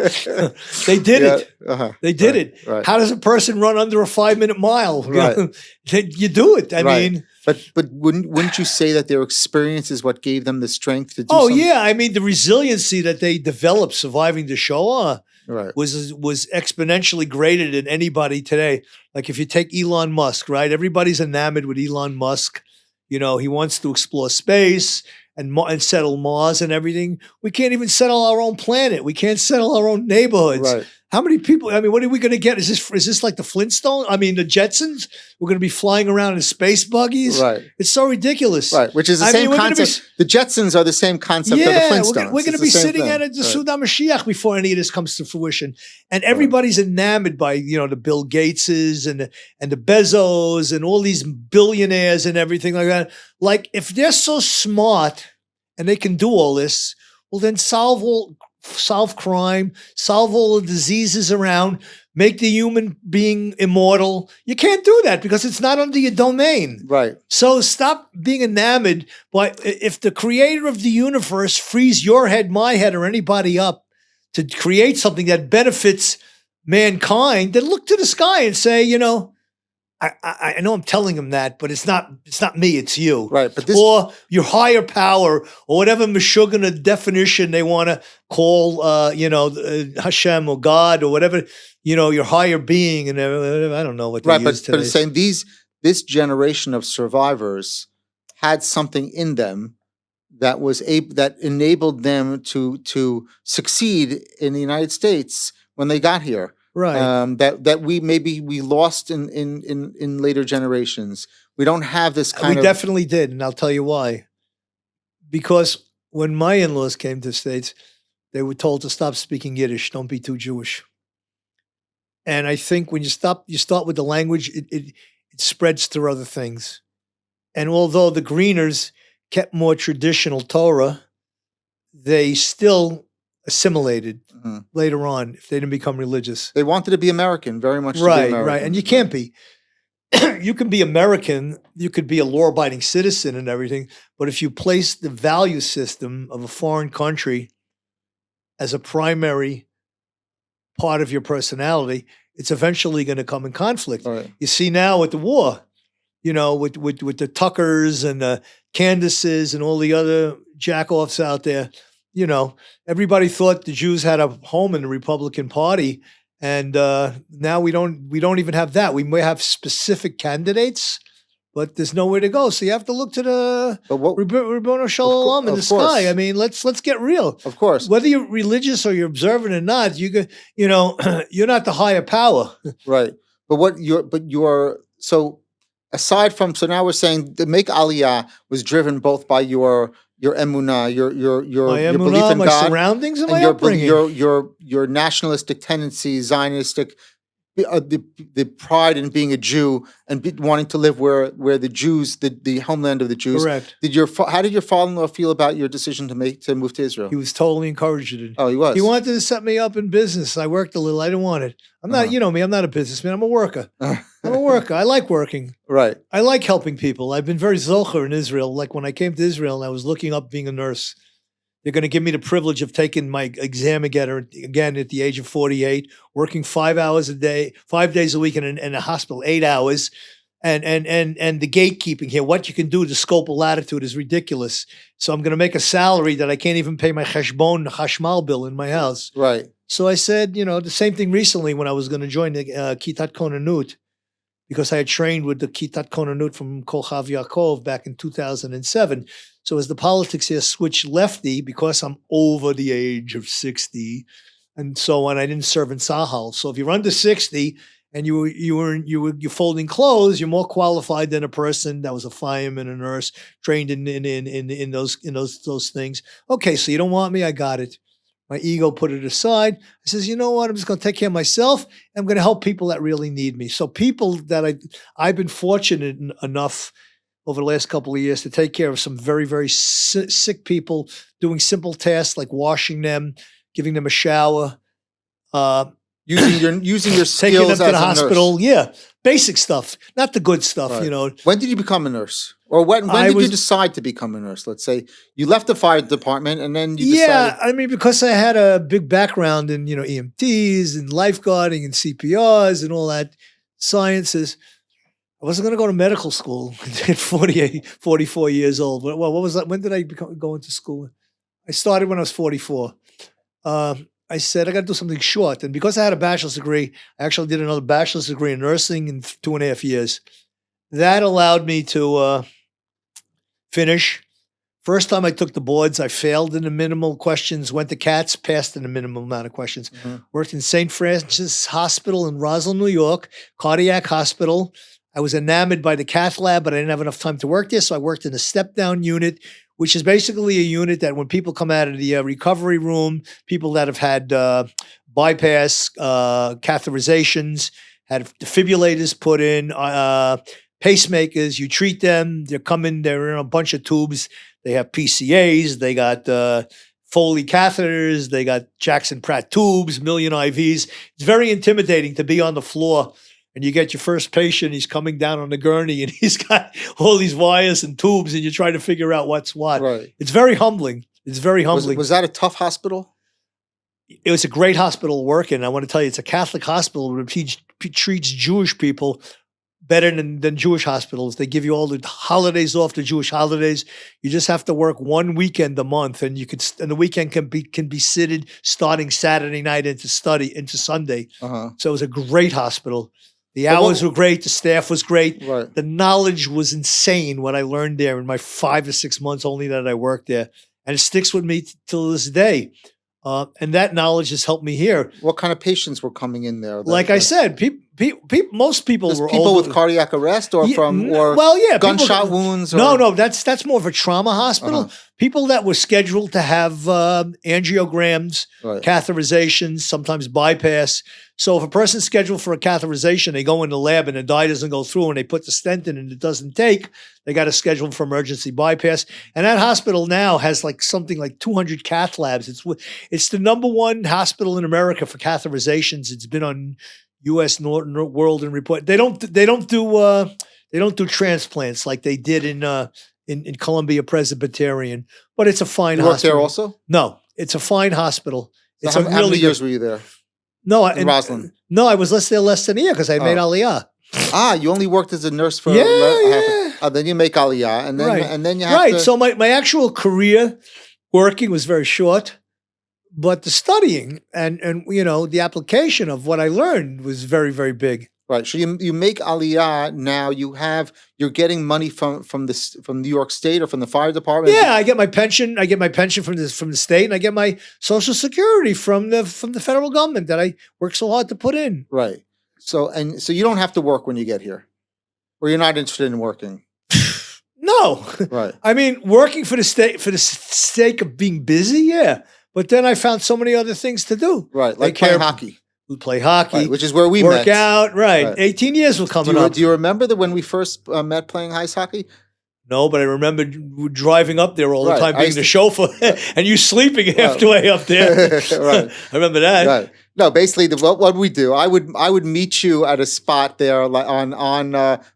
They did it. They did it. Right. How does a person run under a 5-minute mile? Right. You do it. I mean, but wouldn't you say that their experience is what gave them the strength to do? Oh yeah, I mean the resiliency that they developed surviving the Shoah. Right. Was exponentially greater than anybody today. Like if you take Elon Musk, right? Everybody's enamored with Elon Musk. He wants to explore space and settle Mars and everything. We can't even settle our own planet. We can't settle our own neighborhoods. Right. How many people? I mean, what are we going to get? Is this like the Flintstones? I mean, the Jetsons? We're going to be flying around in space buggies? Right. It's so ridiculous. Right. Which is the same concept. The Jetsons are the same concept of the Flintstones. We're going to be sitting at the Suda Mashiach before any of this comes to fruition. And everybody's enamored by, the Bill Gateses and the Bezos and all these billionaires and everything like that. Like, if they're so smart and they can do all this, well, then solve crime, solve all the diseases around, make the human being immortal. You can't do that because it's not under your domain. Right. So stop being enamored by, if the creator of the universe frees your head, my head, or anybody up to create something that benefits mankind, then look to the sky and say, I know I'm telling him that, but it's not me, it's you. Right. But or your higher power, or whatever Meshuggah definition they want to call, Hashem or God or whatever, your higher being, and I don't know what they use today. But it's saying this generation of survivors had something in them that that enabled them to succeed in the United States when they got here. Right. That we lost in later generations. We don't have this kind of. We definitely did, and I'll tell you why. Because when my in-laws came to the States, they were told to stop speaking Yiddish. Don't be too Jewish. And I think when you start with the language, it spreads through other things. And although the Greeners kept more traditional Torah, they still assimilated later on if they didn't become religious. They wanted to be American, very much. Right. And you can't be. You can be American, you could be a law-abiding citizen and everything, but if you place the value system of a foreign country as a primary part of your personality, it's eventually going to come in conflict. Right. You see now with the war, with the Tuckers and the Candaces and all the other jack-offs out there, everybody thought the Jews had a home in the Republican Party, and now we don't even have that. We may have specific candidates, but there's nowhere to go. So you have to look to the Ribbono Shel Olam in the sky. I mean, let's get real. Of course, whether you're religious or you're observant or not, you're not the higher power. Right. So aside from, so now we're saying the make Aliyah was driven both by your emunah, your belief in my God, surroundings, and my upbringing, your nationalistic tendencies, Zionistic, the pride in being a Jew and wanting to live where the Jews, the homeland of the Jews. Correct. How did your father-in-law feel about your decision to move to Israel? He was totally encouraged it. Oh, he was. He wanted to set me up in business. I worked a little. I didn't want it. I'm not. You know me. I'm not a businessman. I'm a worker. I'm a worker. I like working. Right. I like helping people. I've been very zocher in Israel. Like when I came to Israel and I was looking up being a nurse, they're going to give me the privilege of taking my exam again at the age of 48, working 5 hours a day, 5 days a week in a hospital, 8 hours. And the gatekeeping here, what you can do to scope of latitude is ridiculous. So I'm going to make a salary that I can't even pay my Chashmo bill in my house. Right. So I said, the same thing recently when I was going to join the Kitat Konanut, because I had trained with the Kitat Konanut from Kochav Yaakov back in 2007. So as the politics here switched lefty, because I'm over the age of 60 and so on, I didn't serve in Sahal. So if you're under 60 and you're folding clothes, you're more qualified than a person that was a fireman, a nurse, trained in those things. Okay, so you don't want me? I got it. My ego put it aside. I says, you know what? I'm just going to take care of myself. I'm going to help people that really need me. So people that I've been fortunate enough over the last couple of years to take care of some very, very sick people, doing simple tasks like washing them, giving them a shower, using your skills taking them to as the a hospital. Nurse. Yeah, basic stuff, not the good stuff. Right. When did you become a nurse? Or when did you decide to become a nurse? Let's say you left the fire department and then you decided. Yeah, I mean, because I had a big background in, EMTs and lifeguarding and CPRs and all that sciences, I wasn't going to go to medical school at 44 years old. Well, what was that? When did I go into school? I started when I was 44. I said, I got to do something short. And because I had a bachelor's degree, I actually did another bachelor's degree in nursing in 2.5 years. That allowed me to finish, First time I took the boards, I failed in the minimal questions, went to CATS, passed in the minimum amount of questions. Worked in St. Francis Hospital in Roswell, New York, cardiac hospital. I was enamored by the cath lab, but I didn't have enough time to work there. So I worked in a step-down unit, which is basically a unit that when people come out of the recovery room, people that have had bypass, catheterizations, had defibrillators put in, pacemakers, you treat them, they're in a bunch of tubes. They have PCAs, they got Foley catheters, they got Jackson Pratt tubes, million IVs. It's very intimidating to be on the floor and you get your first patient, he's coming down on the gurney and he's got all these wires and tubes and you're trying to figure out what's what. Right. It's very humbling. It's very humbling. Was that a tough hospital? It was a great hospital to work in. I want to tell you, it's a Catholic hospital that treats Jewish people better than Jewish hospitals. They give you all the holidays off, the Jewish holidays. You just have to work one weekend a month, and the weekend can be sitted starting Saturday night into Sunday. So it was a great hospital. The hours were great. The staff was great. Right. The knowledge was insane. What I learned there in my 5 to 6 months only that I worked there, and it sticks with me till this day. And that knowledge has helped me here. What kind of patients were coming in there? Like I said, most people were people older. with cardiac arrest or gunshot wounds. No, that's more of a trauma hospital. People that were scheduled to have angiograms, catheterizations, sometimes bypass. So if a person's scheduled for a catheterization, they go in the lab and the dye doesn't go through and they put the stent in and it doesn't take, they got to schedule for emergency bypass. And that hospital now has something like 200 cath labs. It's the #1 hospital in America for catheterizations. It's been on U.S. World and Report. They don't do transplants like they did in Columbia Presbyterian, but it's a fine hospital. You worked there also? No, it's a fine hospital. So how many years were you there? No, in Roslyn. No, I was there less than a year because I made Aliyah. You only worked as a nurse for then you make Aliyah, and then you have to. So my actual career working was very short, but the studying and the application of what I learned was very, very big. Right. So you make Aliyah now. You're getting money from New York State or from the fire department. Yeah, I get my pension. I get my pension from the state, and I get my Social Security from the federal government that I work so hard to put in. Right. So you don't have to work when you get here, or you're not interested in working. No. Right. I mean, working for the sake of being busy, yeah. But then I found so many other things to do. Right, like playing hockey. We play hockey, right, which is where we work out. Right. 18 years were coming up. Do you remember when we first met playing ice hockey? No, but I remember driving up there all the time, being the chauffeur, and you sleeping halfway up there. Right. I remember that. Right. No, basically, what we do, I would meet you at a spot there, like on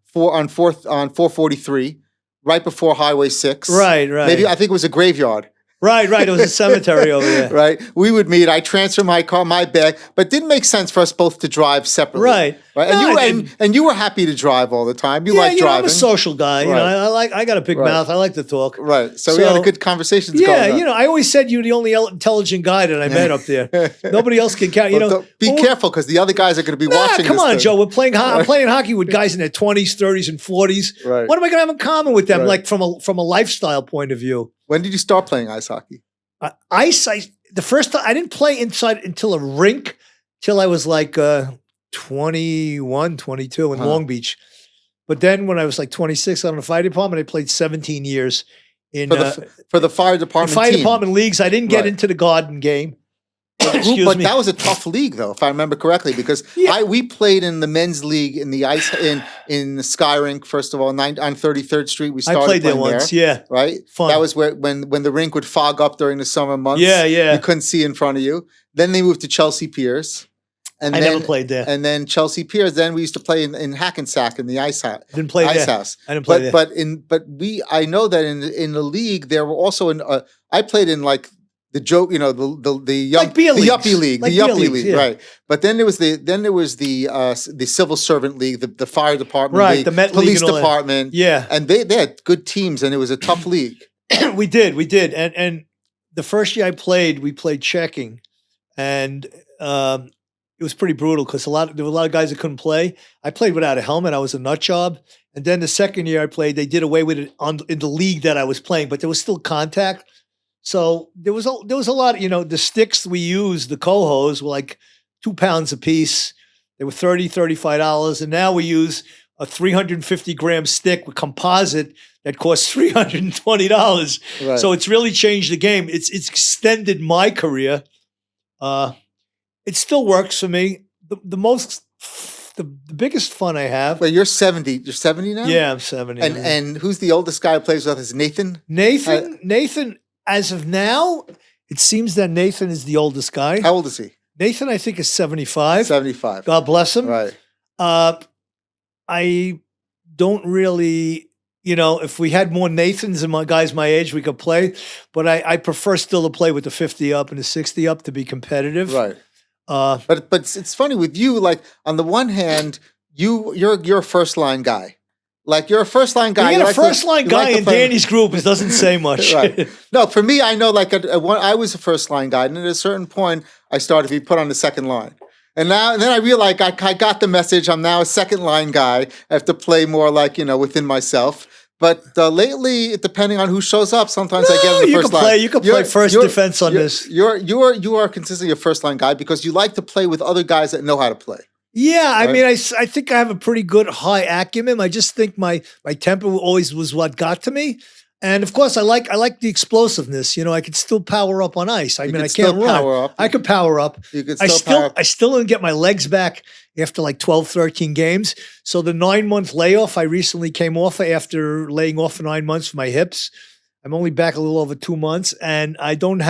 443, right before Highway 6. Right. Maybe I think it was a graveyard. Right. It was a cemetery over there. Right. We would meet. I transfer my car, my bag, but it didn't make sense for us both to drive separately. Right. And you were happy to drive all the time. You like driving. I'm a social guy. Right. I got a big mouth. I like to talk. Right. So we had a good conversations going on. I always said you're the only intelligent guy that I met up there. Nobody else can count. Be careful because the other guys are going to be watching. Come this on, thing. Joe. I'm playing hockey with guys in their 20s, 30s, and 40s. Right. What am I going to have in common with them? Like from a lifestyle point of view. When did you start playing ice hockey? The first time I didn't play inside until a rink till I was like 21, 22 in Long Beach. But then when I was like 26 on the fire department, I played 17 years for the fire department. Fire department leagues. I didn't get into the Garden game. But that was a tough league, though, if I remember correctly, because we played in the men's league in the ice in the Sky Rink. First of all, on 33rd Street, we started. I played there once. Yeah, right. Fun. That was when the rink would fog up during the summer months. Yeah. You couldn't see in front of you. Then they moved to Chelsea Piers. And I never played there. And then Chelsea Piers. Then we used to play in Hackensack in the ice house. Didn't play ice there. house. I didn't play there. I know that in the league there were also I played in like. The joke, the yuppie league, right? But then there was the civil servant league, the fire department, right? League, the Met police league department, and they had good teams, and it was a tough league. we did, and the first year I played, we played checking, and it was pretty brutal because there were a lot of guys that couldn't play. I played without a helmet. I was a nut job. And then the second year I played, they did away with it in the league that I was playing, but there was still contact. So there was a lot, the sticks we used, the cohos were like 2 pounds a piece. They were $35. And now we use a 350 gram stick with composite that costs $320. Right. So it's really changed the game. It's extended my career. It still works for me. The biggest fun I have. Well, you're 70. You're 70 now? Yeah, I'm 70. And who's the oldest guy who plays with us? Is Nathan? Nathan, as of now, it seems that Nathan is the oldest guy. How old is he? Nathan, I think, is 75. 75. God bless him. Right. I don't really, if we had more Nathans and my guys my age, we could play. But I prefer still to play with the 50 up and the 60 up to be competitive. Right. But it's funny with you. Like on the one hand, you're a first line guy. Like you're a first line guy. You're a first line guy in Danny's group. It doesn't say much. Right. No, for me, I know. Like I was a first line guy, and at a certain point, I started to be put on the second line. And then I realized I got the message. I'm now a second line guy. I have to play more like within myself. But lately, depending on who shows up, sometimes I get in the first line. You can play first defense on this. You are consistently a first line guy because you like to play with other guys that know how to play. Yeah, I mean, I think I have a pretty good high acumen. I just think my temper always was what got to me. And of course, I like the explosiveness. I could still power up on ice. I can't run. I could power up. You could still I still didn't get my legs back after like 12, 13 games. So the 9-month layoff I recently came off after laying off for 9 months for my hips. I'm only back a little over 2 months, and I don't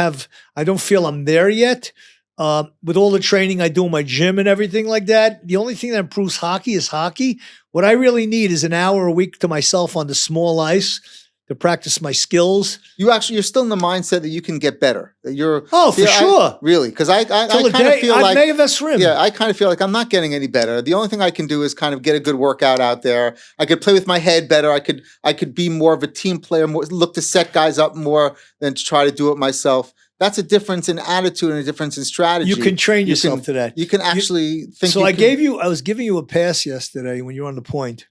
feel I'm there yet. With all the training I do in my gym and everything like that, the only thing that improves hockey is hockey. What I really need is an hour a week to myself on the small ice to practice my skills. You're still in the mindset that you can get better. That you're sure. Really, because I kind of feel like I kind of feel like I'm not getting any better. The only thing I can do is kind of get a good workout out there. I could play with my head better. I could be more of a team player, look to set guys up more than to try to do it myself. That's a difference in attitude and a difference in strategy. You can train yourself to that. You can actually think. So I was giving you a pass yesterday when you were on the point.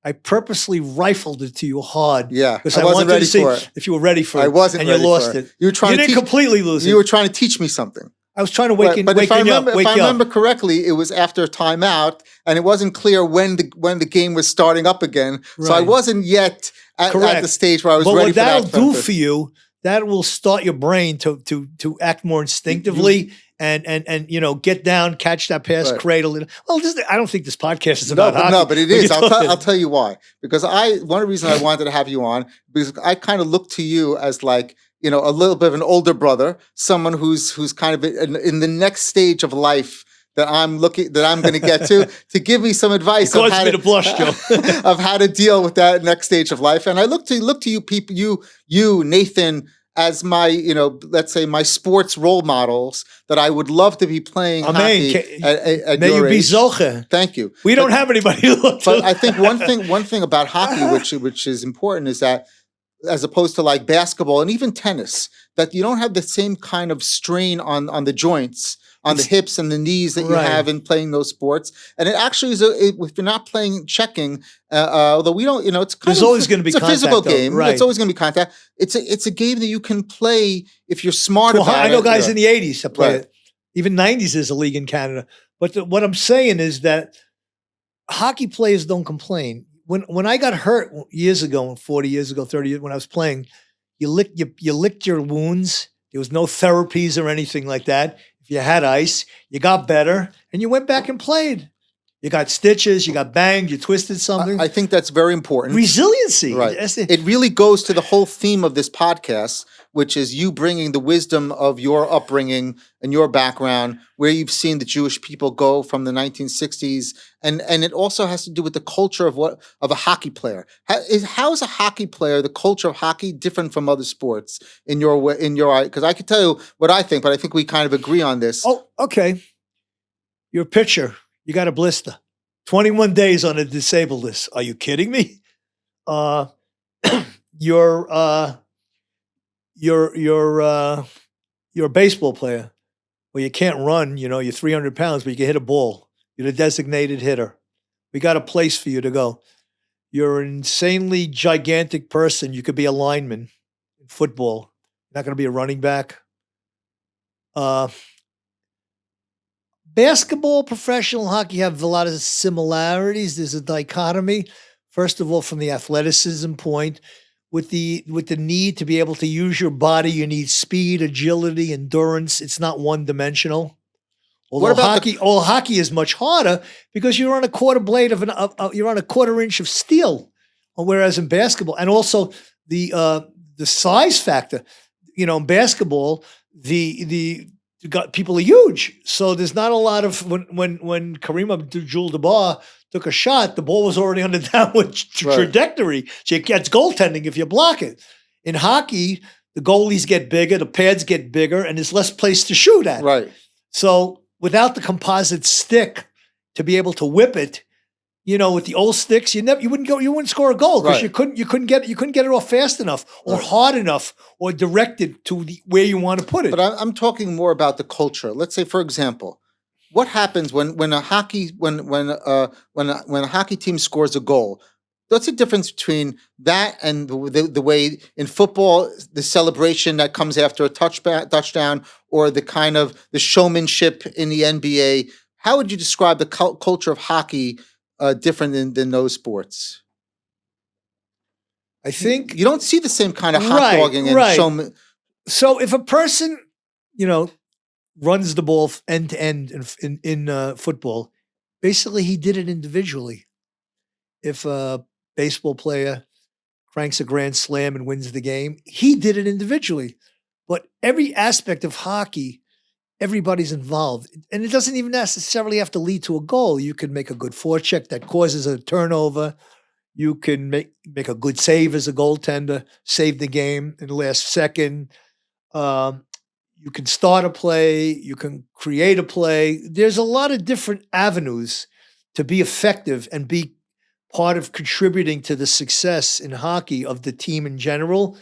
I purposely rifled it to you hard. Yeah, because I wanted to see if you were ready for it. I wasn't, and ready you lost for it. You didn't completely lose it. You were trying to teach me something. I was trying to wake you up. If I remember correctly, it was after a timeout, and it wasn't clear when the game was starting up again. Right. So I wasn't yet at the stage where I was ready for that. But what that'll do for you, that will start your brain to act more instinctively and get down, catch that pass, cradle it. Well, I don't think this podcast is about hockey. No, but it is. I'll tell you why. Because one of the reasons I wanted to have you on, because I kind of look to you as like, a little bit of an older brother, someone who's kind of in the next stage of life that I'm going to get to give me some advice of how to blush, Joe. of how to deal with that next stage of life. And I look to you people, you Nathan, as my, let's say my sports role models that I would love to be playing hockey at may your you be age. zoche. Thank you. We don't have anybody to look to. But I think one thing about hockey, which is important, is that as opposed to like basketball and even tennis, that you don't have the same kind of strain on the joints, on the hips and the knees that you have in playing those sports. And it actually is, if you're not playing checking, although we don't, it's always going to be a physical game. Right. It's always going to be contact. It's a game that you can play if you're smart about it. I know guys in the 80s that play it. Even 90s is a league in Canada. But what I'm saying is that hockey players don't complain. When I got hurt years ago, 40 years ago, 30 years, when I was playing, you licked your wounds. There was no therapies or anything like that. If you had ice, you got better, and you went back and played. You got stitches, you got banged, you twisted something. I think that's very important. Resiliency. Right. It really goes to the whole theme of this podcast, which is you bringing the wisdom of your upbringing and your background, where you've seen the Jewish people go from the 1960s. And it also has to do with the culture of a hockey player. How is a hockey player, the culture of hockey, different from other sports in your because I could tell you what I think, but I think we kind of agree on this. Oh, okay. You're a pitcher. You got a blister. 21 days on a disabled list. Are you kidding me? You're a baseball player. well, you can't run, you're 300 pounds, but you can hit a ball. You're the designated hitter. We got a place for you to go. You're an insanely gigantic person. You could be a lineman in football. You're not going to be a running back. Basketball, professional hockey have a lot of similarities. There's a dichotomy. First of all, from the athleticism point, with the need to be able to use your body, you need speed, agility, endurance. It's not one dimensional. Although hockey is much harder because you're on a quarter blade you're on a quarter inch of steel, whereas in basketball, and also the size factor, in basketball, people are huge, so there's not a lot of when Kareem Abdul-Jabbar took a shot, the ball was already on the downward trajectory, so it gets goaltending if you block it. In hockey, the goalies get bigger, the pads get bigger, and there's less place to shoot at. Right. So without the composite stick to be able to whip it, with the old sticks, you wouldn't score a goal because you couldn't get it off fast enough or hard enough or directed to where you want to put it. But I'm talking more about the culture. Let's say, for example, what happens when a hockey team scores a goal? What's the difference between that and the way in football, the celebration that comes after a touchdown, or the kind of the showmanship in the NBA? How would you describe the culture of hockey different than those sports? I think you don't see the same kind of hot dogging and showman. So if a person, runs the ball end to end in football, basically he did it individually. If a baseball player cranks a grand slam and wins the game, he did it individually. But every aspect of hockey, everybody's involved. And it doesn't even necessarily have to lead to a goal. You can make a good forecheck that causes a turnover. You can make a good save as a goaltender, save the game in the last second. You can start a play. You can create a play. There's a lot of different avenues to be effective and be part of contributing to the success in hockey of the team in general,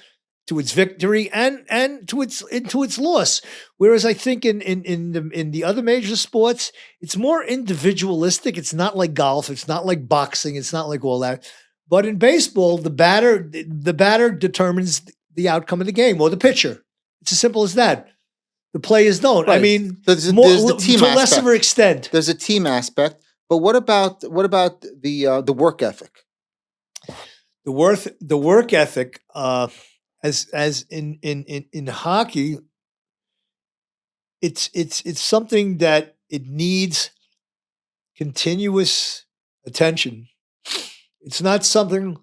to its victory and to its loss. Whereas I think in the other major sports, it's more individualistic. It's not like golf. It's not like boxing. It's not like all that. But in baseball, the batter determines the outcome of the game, or the pitcher. It's as simple as that. The players don't. Right. I mean, there's the team to a aspect. lesser extent. There's a team aspect. But what about the work ethic? The work ethic, as in hockey, it's something that it needs continuous attention. It's not something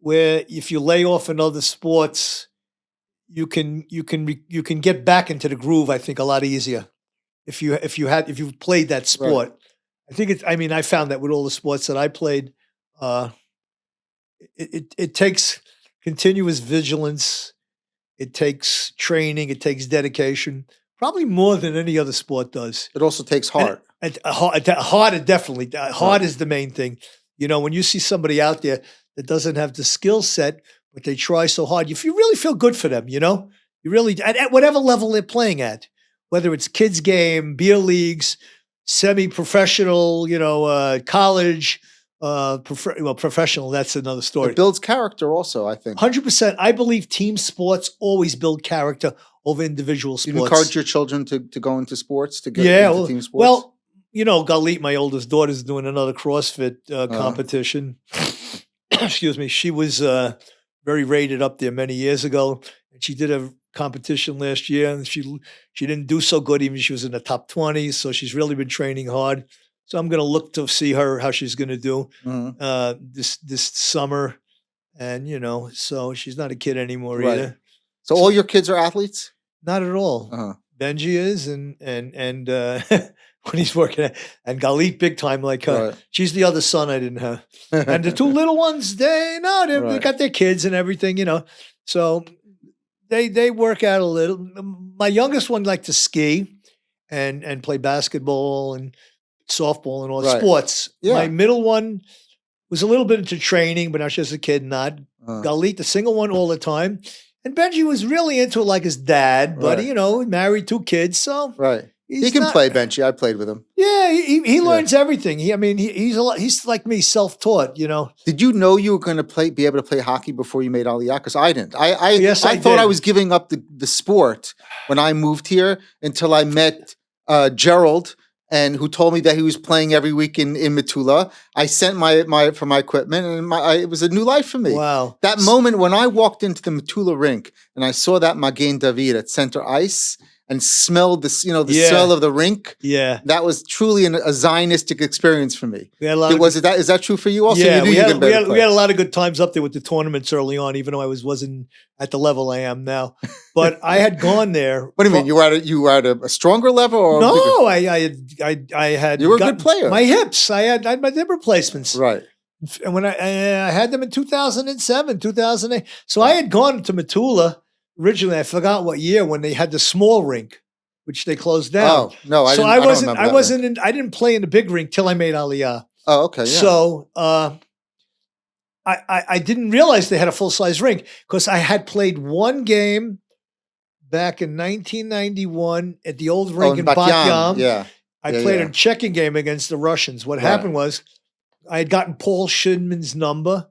where if you lay off in other sports, you can get back into the groove, I think, a lot easier if you've played that sport. Right. I found that with all the sports that I played, it takes continuous vigilance, it takes training, it takes dedication, probably more than any other sport does. It also takes heart. Heart, definitely. Heart is the main thing. When you see somebody out there that doesn't have the skill set, but they try so hard, you really feel good for them, You really, at whatever level they're playing at, whether it's kids game, beer leagues, semi-professional, college, professional, that's another story. It builds character also, I think. 100%. I believe team sports always build character over individual sports. You encourage your children to go into sports, to get into team sports? Well, Galit, my oldest daughter, is doing another CrossFit competition. Excuse me. She was very rated up there many years ago, and she did a competition last year, and she didn't do so good, even she was in the top 20, so she's really been training hard. So I'm going to look to see how she's going to do this summer, and so she's not a kid anymore either. So all your kids are athletes? Not at all. Benji is, and when he's working at, and Galit big time like her. Right. She's the other son I didn't have, and the two little ones they got their kids and everything, So they work out a little. My youngest one liked to ski and play basketball and softball and all sports. Yeah. My middle one was a little bit into training, but now she's a kid, not Galit, the single one, all the time. And Benji was really into it like his dad, but married 2 kids, so He can play, Benchy. I played with him. Yeah, he learns everything. He's like me, self-taught. Did you know you were going to be able to play hockey before you made Aliyah? Because I didn't. I thought did. I was giving up the sport when I moved here until I met Gerald, and who told me that he was playing every week in Metula. I sent my equipment, and it was a new life for me. Wow. That moment when I walked into the Metula rink and I saw that Magen David at center ice and smelled the smell of the rink. Yeah, that was truly a Zionistic experience for me. We had a lot Is that true for you also? Yeah, we had a lot of good times up there with the tournaments early on, even though I wasn't at the level I am now. But I had gone there. What do you mean? You were at a stronger level? Or no, I had. You were a good player. My hips, I had my hip replacements. Right. And when I had them in 2007, 2008. So I had gone to Metula originally. I forgot what year, when they had the small rink, which they closed down. Oh no, I didn't play in the big rink till I made Aliyah. Oh, okay. Yeah. So I didn't realize they had a full-size rink, because I had played one game back in 1991 at the old rink in Bat Yam. Yeah. I played a checking game against the Russians. What happened was, I had gotten Paul Schindman's number.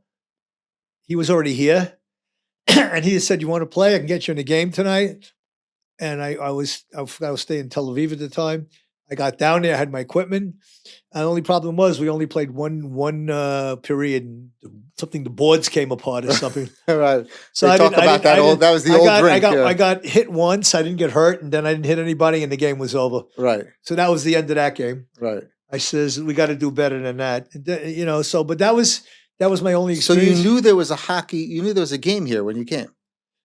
He was already here. And he said, "You want to play? I can get you in the game tonight." And I was staying in Tel Aviv at the time. I got down there, I had my equipment. And the only problem was, we only played one period, and the boards came apart or something. Right. So that was the old rink. I got hit once. I didn't get hurt, and then I didn't hit anybody, and the game was over. Right. So that was the end of that game. Right. I says, we got to do better than that. And, but that was my only experience. So you knew there was a game here when you came?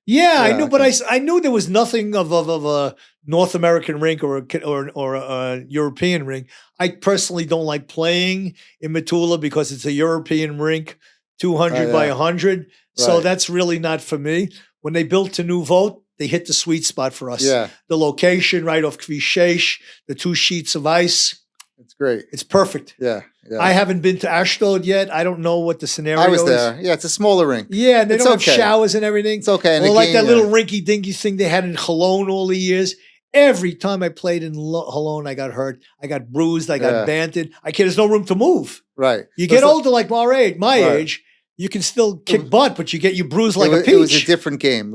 Yeah, I knew, but I knew there was nothing of a North American rink or a European rink. I personally don't like playing in Metula because it's a European rink, 200 by 100. Right. So that's really not for me. When they built to Nouveau, they hit the sweet spot for us. Yeah. The location right off Kvish 6, the 2 sheets of ice. It's great. It's perfect. Yeah. I haven't been to Ashdod yet. I don't know what the scenario is. I was there. Yeah, it's a smaller rink. Yeah, and they don't have showers and everything. It's okay. Well, like that little rinky-dinky thing they had in Cologne all the years. Every time I played in Cologne, I got hurt. I got bruised. I got banded. There's no room to move. Right. You get older, like my age, you can still kick butt, but you bruise like a peach. It was a different game.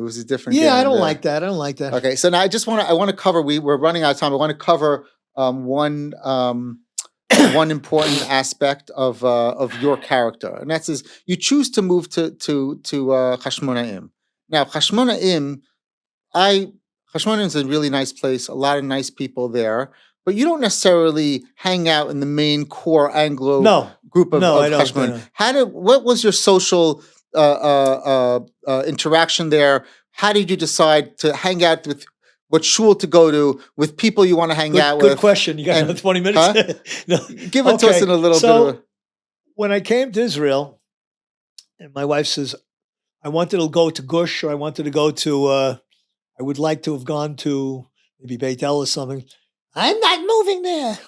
Yeah, I don't like that. Okay, so now I want to cover. We're running out of time. I want to cover one important aspect of your character, and that's you choose to move to Chashmo. Now, Chashmo is a really nice place. A lot of nice people there, but you don't necessarily hang out in the main core Anglo group of Chashmo. What was your social interaction there? How did you decide to hang out with? What shul to go to with people you want to hang out with? Good question. You got another 20 minutes? Huh? No. Give it to us in a little bit. When I came to Israel, and my wife says, I wanted to go to Gush, or I wanted to go to, I would like to have gone to maybe Beit El or something. I'm not moving there.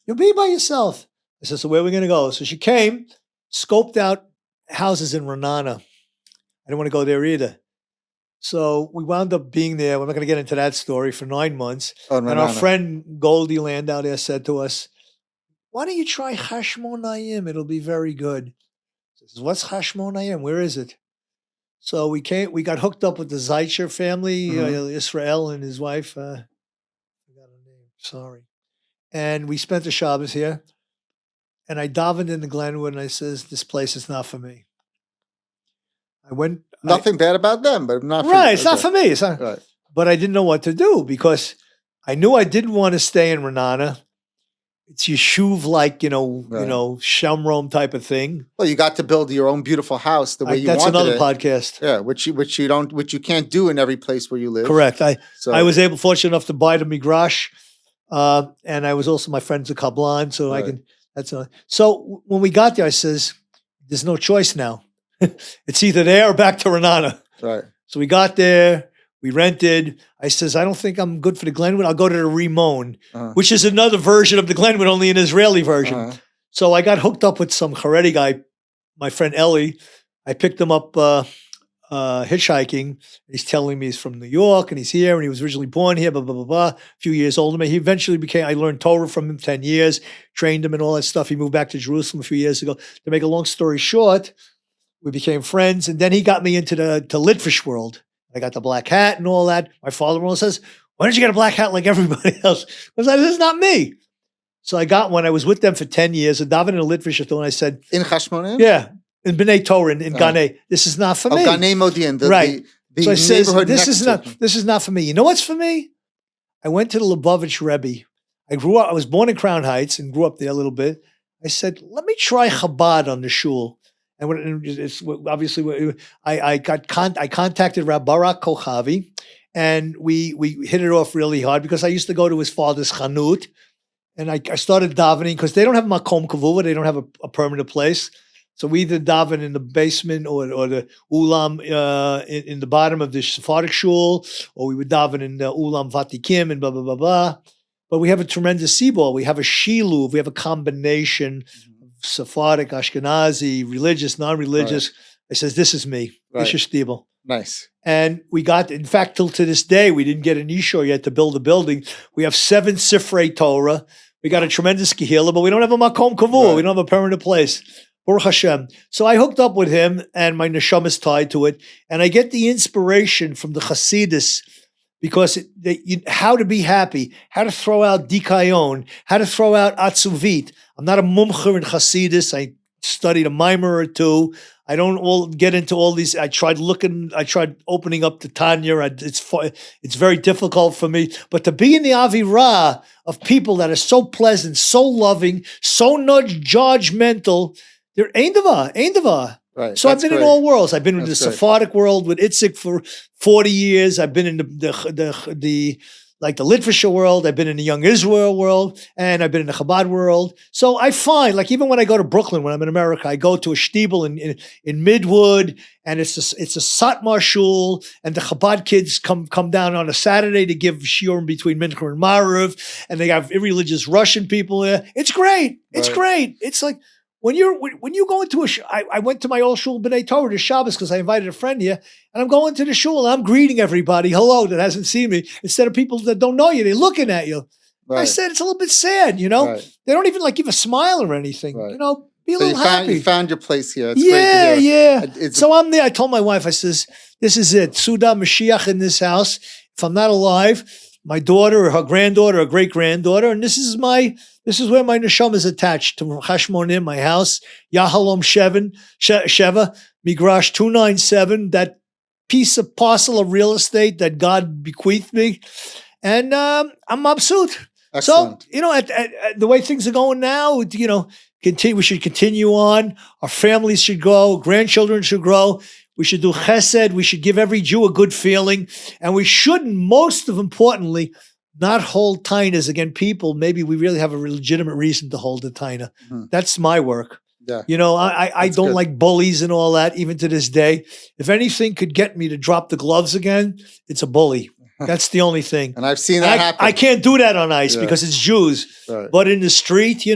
You'll be by yourself. I said, so where are we going to go? So she came, scoped out houses in Renana. I didn't want to go there either. So we wound up being there. We're not going to get into that story for 9 months. And our friend Goldie Landau there said to us, why don't you try Chashmo Naim? It'll be very good. I says, what's Chashmo Naim? Where is it? So we got hooked up with the Zeitcher family, Israel and his wife. I forgot her name. Sorry. And we spent the Shabbos here. And I davened in the Glenwood, and I says, this place is not for me. I went. Nothing bad about them, but not for right. It's not for me. It's not, right. But I didn't know what to do, because I knew I didn't want to stay in Renana. It's yeshuv like Shamrom type of thing. Well, you got to build your own beautiful house the way you wanted it. That's another podcast. Yeah, which you can't do in every place where you live. Correct. I was fortunate enough to buy the migrash, and I was also my friend's a kablan, so I can. So when we got there, I says, "There's no choice now. It's either there or back to Renana." Right. So we got there. We rented. I says, I don't think I'm good for the Glenwood. I'll go to the Rimon, which is another version of the Glenwood, only an Israeli version. So I got hooked up with some Haredi guy, my friend Ellie. I picked him up hitchhiking. He's telling me he's from New York and he's here and he was originally born here, blah, blah, blah, blah. A few years older than me. He eventually I learned Torah from him 10 years, trained him and all that stuff. He moved back to Jerusalem a few years ago. To make a long story short, we became friends. And then he got me into the Litvish world. I got the black hat and all that. My father-in-law says, why don't you get a black hat like everybody else? Because this is not me. So I got one. I was with them for 10 years. And Daven in a Litvish, and I said, in Chashmo? Yeah. In B'nai Torah, in Ganei, this is not for me. Ganei Modi'in, right. The so I says, this is not for me. You know what's for me? I went to the Lubavitch Rebbe. I was born in Crown Heights and grew up there a little bit. I said, let me try Chabad on the shul. And obviously, I contacted Rabbi Barak Kochavi, and we hit it off really hard because I used to go to his father's chanut, and I started davening because they don't have makom kavuva, they don't have a permanent place. So we either daven in the basement or the ulam in the bottom of the Sephardic shul, or we would daven in the ulam vatikim and blah, blah, blah, blah. But we have a tremendous sibol. We have a shiluv. We have a combination of Sephardic, Ashkenazi, religious, non-religious. Right. I says, this is me. Right. This is Stibel. Nice. And we got, in fact, till to this day, we didn't get an ishor yet to build a building. We have 7 Sifrei Torah. We got a tremendous kehillah, but we don't have a makom kavua. Right. We don't have a permanent place. Baruch Hashem. So I hooked up with him, and my neshama is tied to it. And I get the inspiration from the Hasidus, because how to be happy, how to throw out dikayon, how to throw out atzuvit. I'm not a mumcher in Hasidus. I studied a mimer or two. I don't get into all these. I tried opening up the Tanya. It's very difficult for me. But to be in the Avirah of people that are so pleasant, so loving, so not judgmental, they're ein davar. Right. So I've been in all worlds. I've been in the Sephardic world with Itzik for 40 years. I've been in the Litvisher world. I've been in the Young Israel world, and I've been in the Chabad world. So I find, like, even when I go to Brooklyn, when I'm in America, I go to a shtibel in Midwood, and it's a Satmar shul, and the Chabad kids come down on a Saturday to give shiurim between Mincha and Marav, and they have irreligious Russian people there. It's great. It's great. It's like, when you go into I went to my old shul B'nai Torah to Shabbos because I invited a friend here, and I'm going to the shul and I'm greeting everybody, hello, that hasn't seen me, instead of people that don't know you, they're looking at you. Right. I said, it's a little bit sad, you know? Right. They don't even give a smile or anything, you know? Be a little happy. You found your place here. It's great to hear. Yeah. So I'm there. I told my wife, I says, this is it. Suda Mashiach in this house. If I'm not alive, my daughter or her granddaughter or great-granddaughter, and this is where my neshama is attached to Chashmo, my house, Yahalom Sheva, Migrash 297, that piece of parcel of real estate that God bequeathed me, and I'm mabsut. Excellent. So, at the way things are going now, we should continue on. Our families should grow, grandchildren should grow. We should do chesed. We should give every Jew a good feeling. And we shouldn't, most of importantly, not hold tainas against people. Maybe we really have a legitimate reason to hold the taina. Mm-hmm. That's my work. Yeah. I don't like bullies and all that, even to this day. If anything could get me to drop the gloves again, it's a bully. That's the only thing. And I've seen that happen. I can't do that on ice because it's Jews. Right. But in the street,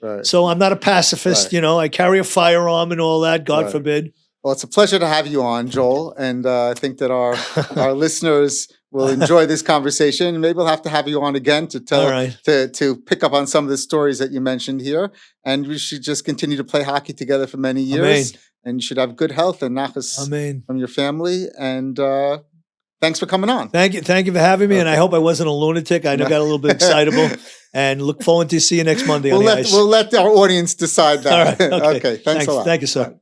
Right. So I'm not a pacifist, I carry a firearm and all that, God forbid. Well, it's a pleasure to have you on, Joel, and I think that our listeners will enjoy this conversation. Maybe we'll have to have you on again to tell to pick up on some of the stories that you mentioned here. And we should just continue to play hockey together for many years. Amen. And you should have good health and nachas from your family. And thanks for coming on. Thank you for having me. And I hope I wasn't a lunatic. I got a little bit excitable. And look forward to see you next Monday on the ice. We'll let our audience decide that. All right. Okay. Thanks a lot. Thank you, sir.